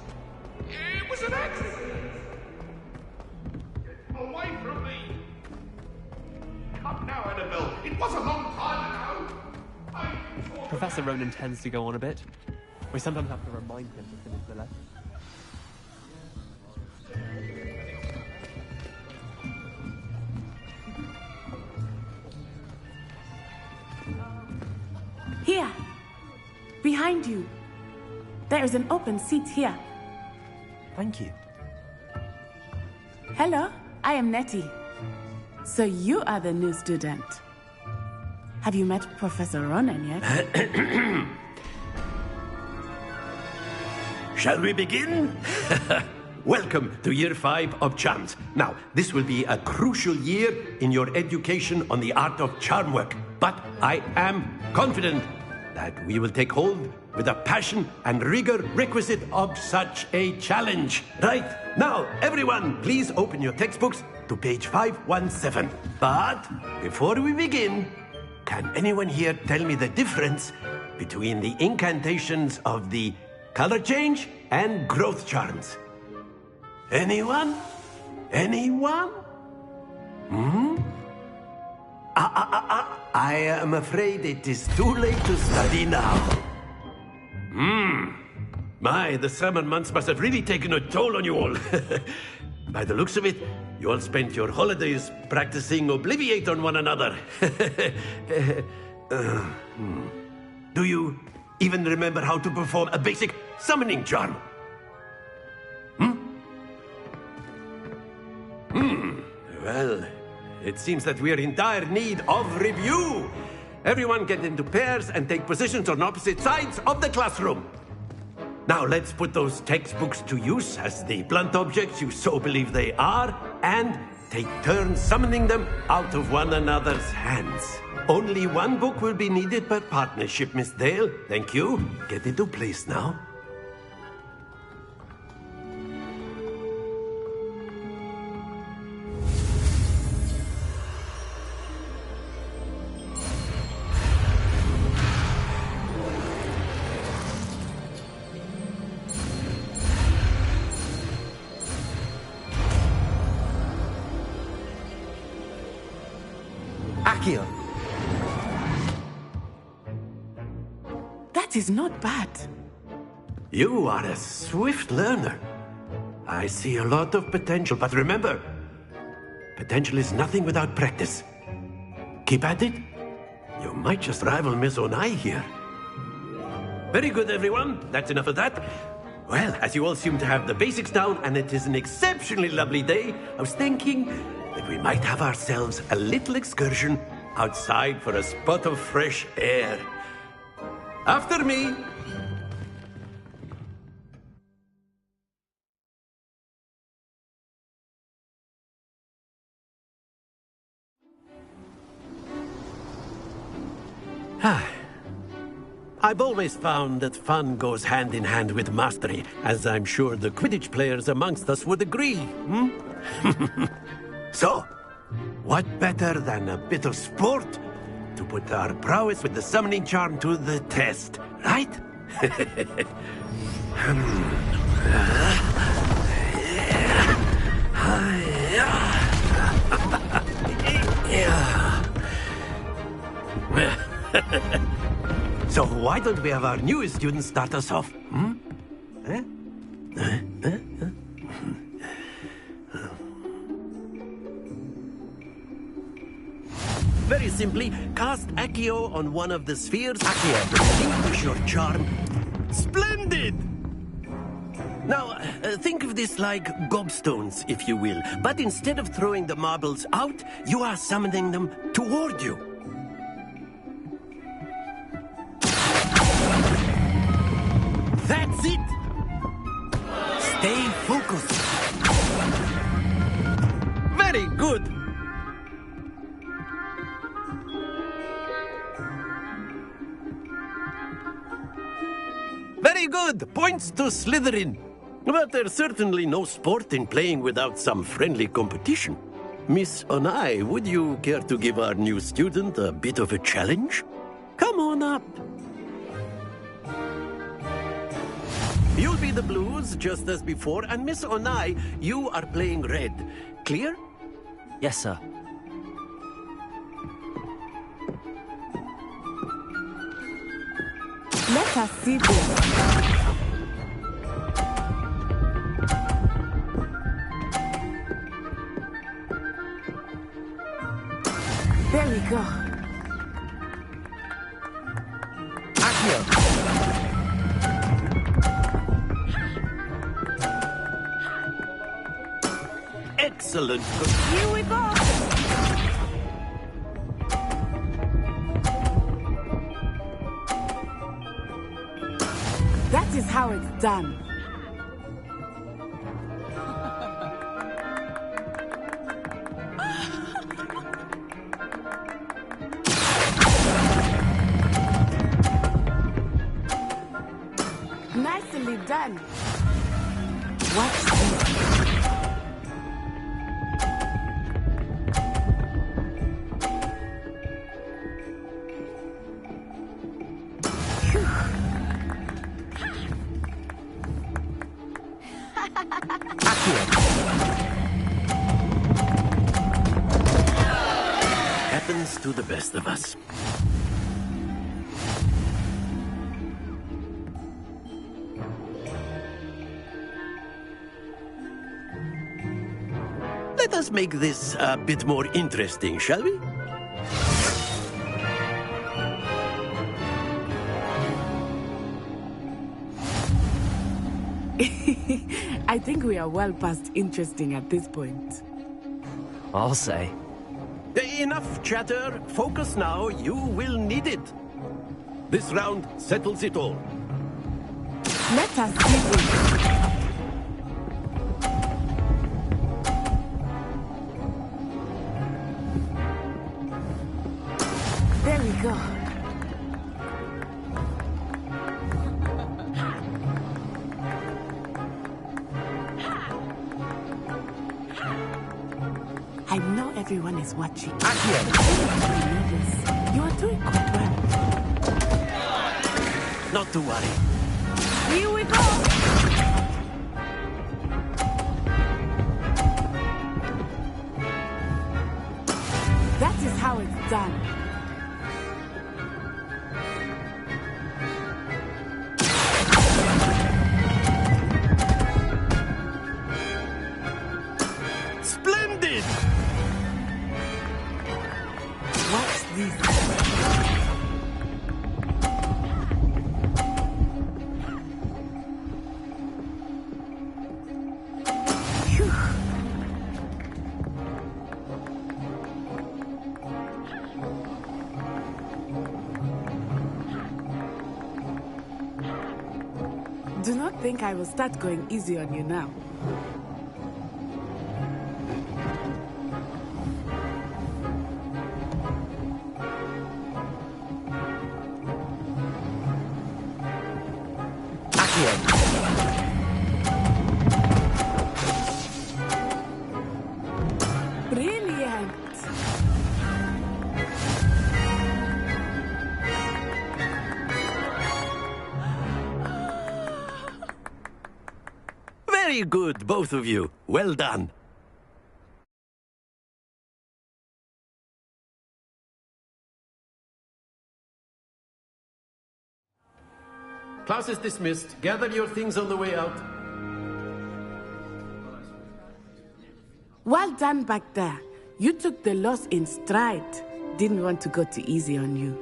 It was an accident. Get away from me. Come now, Annabelle. It was a long time ago. Professor Ronan tends to go on a bit. We sometimes have to remind him to finish the lesson. Here. Behind you. There is an open seat here. Thank you. Hello, I am Nettie. So you are the new student. Have you met Professor Ronan yet? Shall we begin? Welcome to Year 5 of Charms. Now, this will be a crucial year in your education on the art of charm work. But I am confident that we will take hold with the passion and rigor requisite of such a challenge. Right, now, everyone, please open your textbooks to page 517. But before we begin, can anyone here tell me the difference between the incantations of the color change and growth charms? Anyone? Anyone? I am afraid it is too late to study now. My, the summer months must have really taken a toll on you all. By the looks of it, you all spent your holidays practicing Obliviate on one another. Do you even remember how to perform a basic summoning charm? Well, it seems that we are in dire need of review. Everyone get into pairs and take positions on opposite sides of the classroom. Now let's put those textbooks to use as the blunt objects you so believe they are, and take turns summoning them out of one another's hands. Only one book will be needed per partnership, Miss Dale. Thank you. Get into place now. Accio. That is not bad. You are a swift learner. I see a lot of potential, but remember, potential is nothing without practice. Keep at it. You might just rival Miss Onai here. Very good, everyone. That's enough of that. Well, as you all seem to have the basics down, and it is an exceptionally lovely day, I was thinking that we might have ourselves a little excursion outside for a spot of fresh air. After me. I've always found that fun goes hand in hand with mastery, as I'm sure the Quidditch players amongst us would agree. So, what better than a bit of sport to put our prowess with the summoning charm to the test, right? don't we have our newest student start us off? Hmm? Eh? Very simply, cast Accio on one of the spheres. Accio, relinquish your charm. Splendid! Now, think of this like gobstones, if you will. But instead of throwing the marbles out, you are summoning them toward you. That's it! Stay focused. Very good. Very good. Points to Slytherin. But there's certainly no sport in playing without some friendly competition. Miss Onai, would you care to give our new student a bit of a challenge? Come on up. You'll be the blues, just as before, and Miss Onai, you are playing red. Clear? Yes, sir. Let us see this. There we go. Accio. Excellent. Here we go. That is how it's done. Nicely done. Watch this. Happens to the best of us. Let us make this a bit more interesting, shall we? I think we are well past interesting at this point. I'll say. Enough chatter. Focus now. You will need it. This round settles it all. Let us see this. There we go. I know everyone is watching. You are doing quite well. Not to worry. Here we go. That is how it's done. Splendid! Watch this. Do not think I will start going easy on you now. Brilliant! Very good, both of you. Well done. Class is dismissed. Gather your things on the way out. Well done back there. You took the loss in stride. Didn't want to go too easy on you.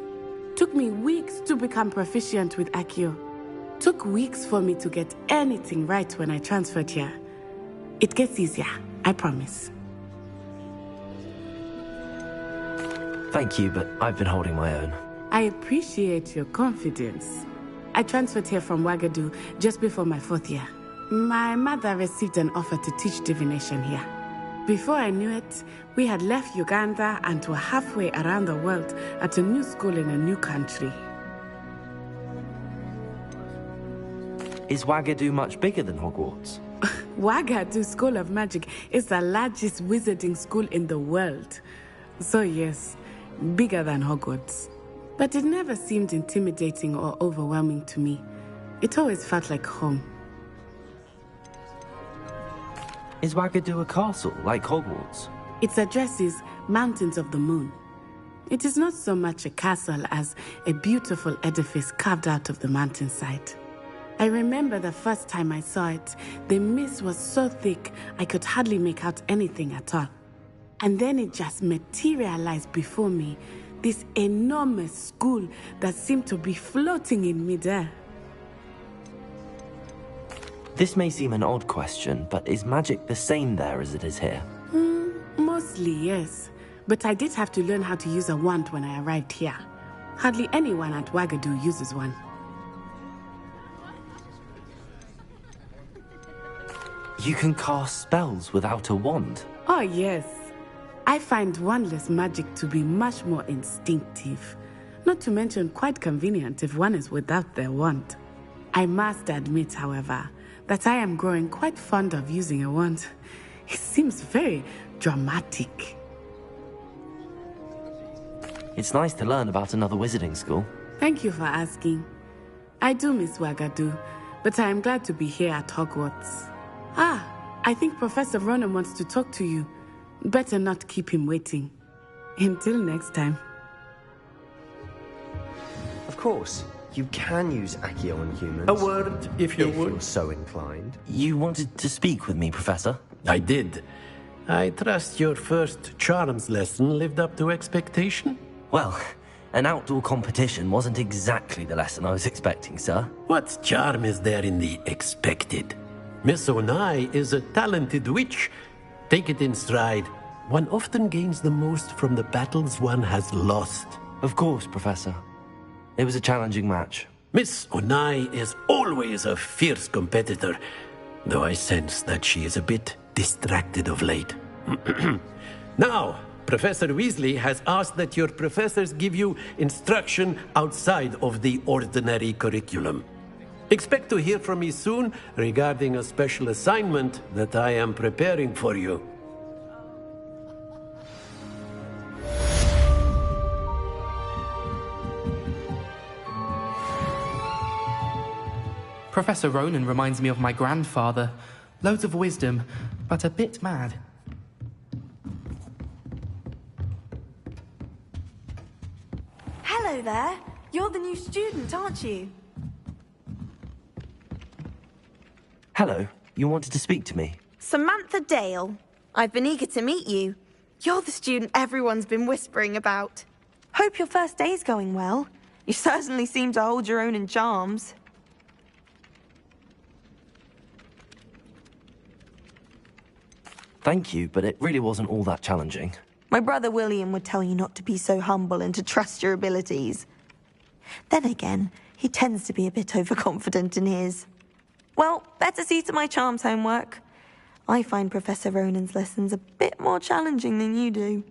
Took me weeks to become proficient with Accio. Took weeks for me to get anything right when I transferred here. It gets easier, I promise. Thank you, but I've been holding my own. I appreciate your confidence. I transferred here from Wagadu just before my 4th year. My mother received an offer to teach divination here. Before I knew it, we had left Uganda and were halfway around the world at a new school in a new country. Is Wagadu much bigger than Hogwarts? Wagadu School of Magic is the largest wizarding school in the world. So yes, bigger than Hogwarts. But it never seemed intimidating or overwhelming to me. It always felt like home. Is Wagadu a castle, like Hogwarts? Its address is Mountains of the Moon. It is not so much a castle as a beautiful edifice carved out of the mountainside. I remember the first time I saw it, the mist was so thick I could hardly make out anything at all. And then it just materialized before me, this enormous school that seemed to be floating in midair. This may seem an odd question, but is magic the same there as it is here? Mostly, yes. But I did have to learn how to use a wand when I arrived here. Hardly anyone at Wagadu uses one. You can cast spells without a wand? Oh, yes. I find wandless magic to be much more instinctive. Not to mention quite convenient if one is without their wand. I must admit, however, that I am growing quite fond of using a wand. It seems very dramatic. It's nice to learn about another wizarding school. Thank you for asking. I do miss Wagadu, but I am glad to be here at Hogwarts. I think Professor Ronan wants to talk to you. Better not keep him waiting. Until next time. Of course, you can use Accio on humans. A word, if you would. You're so inclined. You wanted to speak with me, Professor? I did. I trust your first charms lesson lived up to expectation? Well, an outdoor competition wasn't exactly the lesson I was expecting, sir. What charm is there in the expected? Miss Onai is a talented witch. Take it in stride. One often gains the most from the battles one has lost. Of course, Professor. It was a challenging match. Miss Onai is always a fierce competitor, though I sense that she is a bit distracted of late. Now, Professor Weasley has asked that your professors give you instruction outside of the ordinary curriculum. Expect to hear from me soon regarding a special assignment that I am preparing for you. Professor Ronan reminds me of my grandfather. Loads of wisdom, but a bit mad. Hello there. You're the new student, aren't you? Hello. You wanted to speak to me? Samantha Dale. I've been eager to meet you. You're the student everyone's been whispering about. Hope your first day's going well. You certainly seem to hold your own in charms. Thank you, but it really wasn't all that challenging. My brother William would tell you not to be so humble and to trust your abilities. Then again, he tends to be a bit overconfident in his. Well, better see to my charms homework. I find Professor Ronan's lessons a bit more challenging than you do.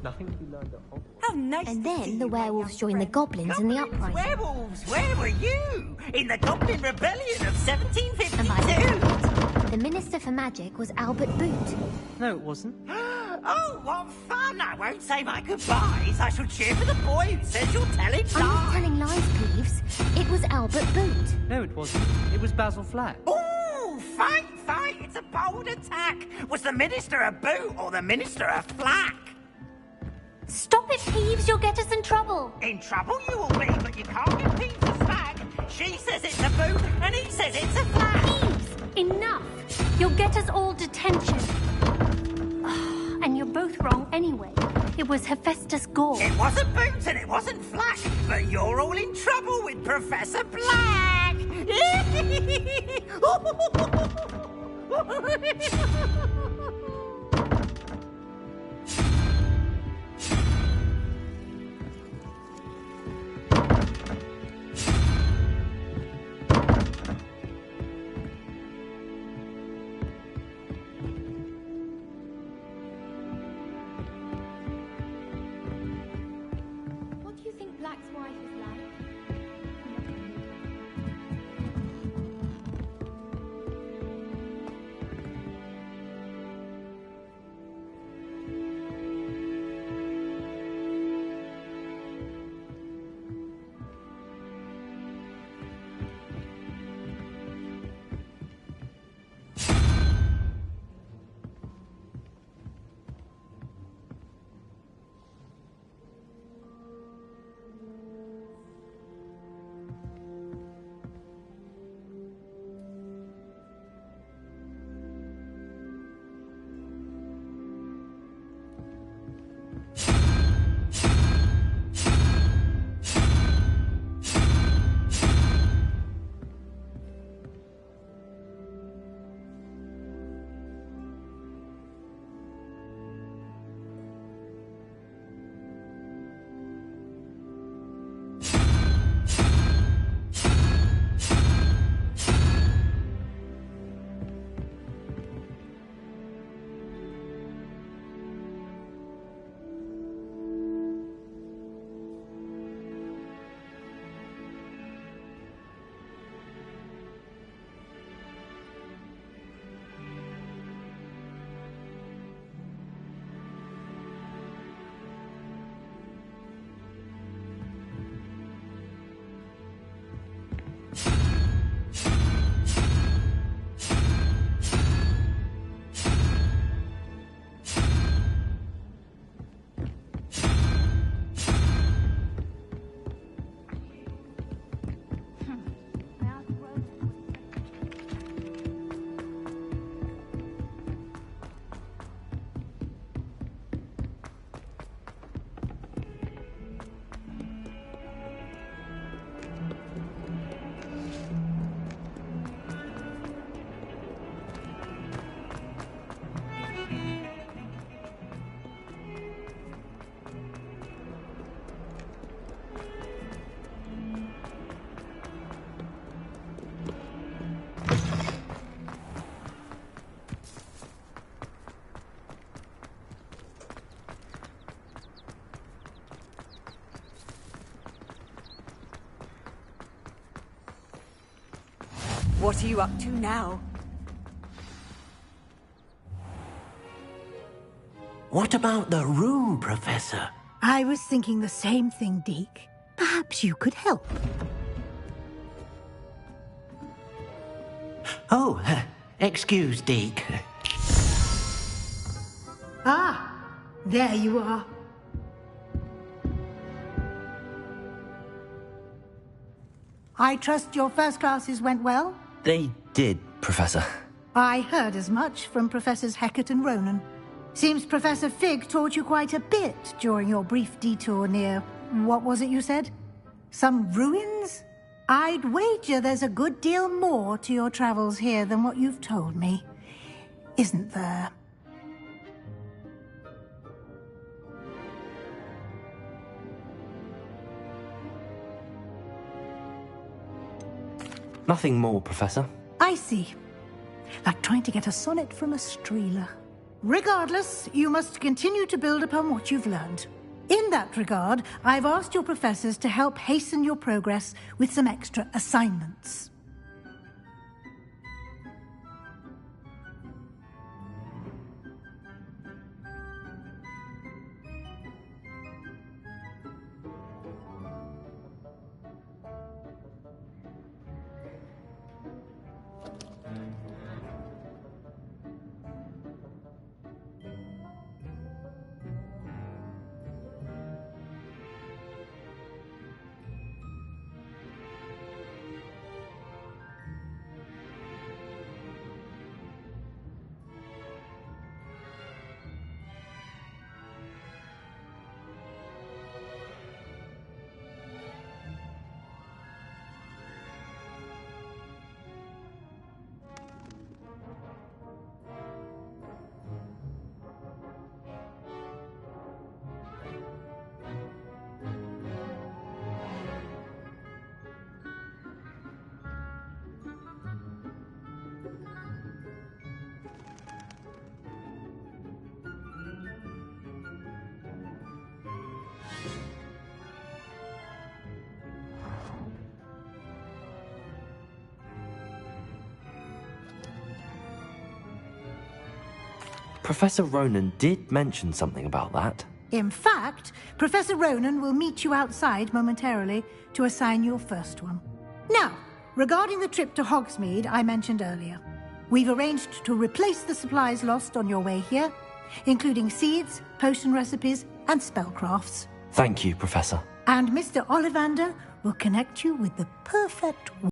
Nothing to be learned at Hogwarts. How nice. And then the werewolves joined the goblins in the uprising. Werewolves, where were you? In the Goblin Rebellion of 1752? And by the way, the Minister for Magic was Albert Boot. No, it wasn't. Oh, what fun! Oh, no, I won't say my goodbyes. I shall cheer for the boy who says you're telling lies. I'm not telling lies, Peeves. It was Albert Boot. No, it wasn't. It was Basil Flack. Ooh, fight! It's a bold attack. Was the Minister a boot or the Minister a flack? Stop it, Peeves. You'll get us in trouble. In trouble you will be, but you can't get Peeves a flag. She says it's a boot, and he says it's a flag. Peeves, enough. You'll get us all detention. And you're both wrong anyway. It was Hephaestus Gore. It wasn't Boots and it wasn't Flack, but you're all in trouble with Professor Black. What do you think Black's wife is like? What are you up to now? What about the room, Professor? I was thinking the same thing, Deke. Perhaps you could help. Oh, excuse, Deke. Ah, there you are. I trust your first classes went well? They did, Professor. I heard as much from Professors Hecat and Ronan. Seems Professor Fig taught you quite a bit during your brief detour near... what was it you said? Some ruins? I'd wager there's a good deal more to your travels here than what you've told me. Isn't there? Nothing more, Professor. I see. Like trying to get a sonnet from a streeler. Regardless, you must continue to build upon what you've learned. In that regard, I've asked your professors to help hasten your progress with some extra assignments. Professor Ronan did mention something about that. In fact, Professor Ronan will meet you outside momentarily to assign your first one. Now, regarding the trip to Hogsmeade I mentioned earlier, we've arranged to replace the supplies lost on your way here, including seeds, potion recipes, and spellcrafts. Thank you, Professor. And Mr. Ollivander will connect you with the perfect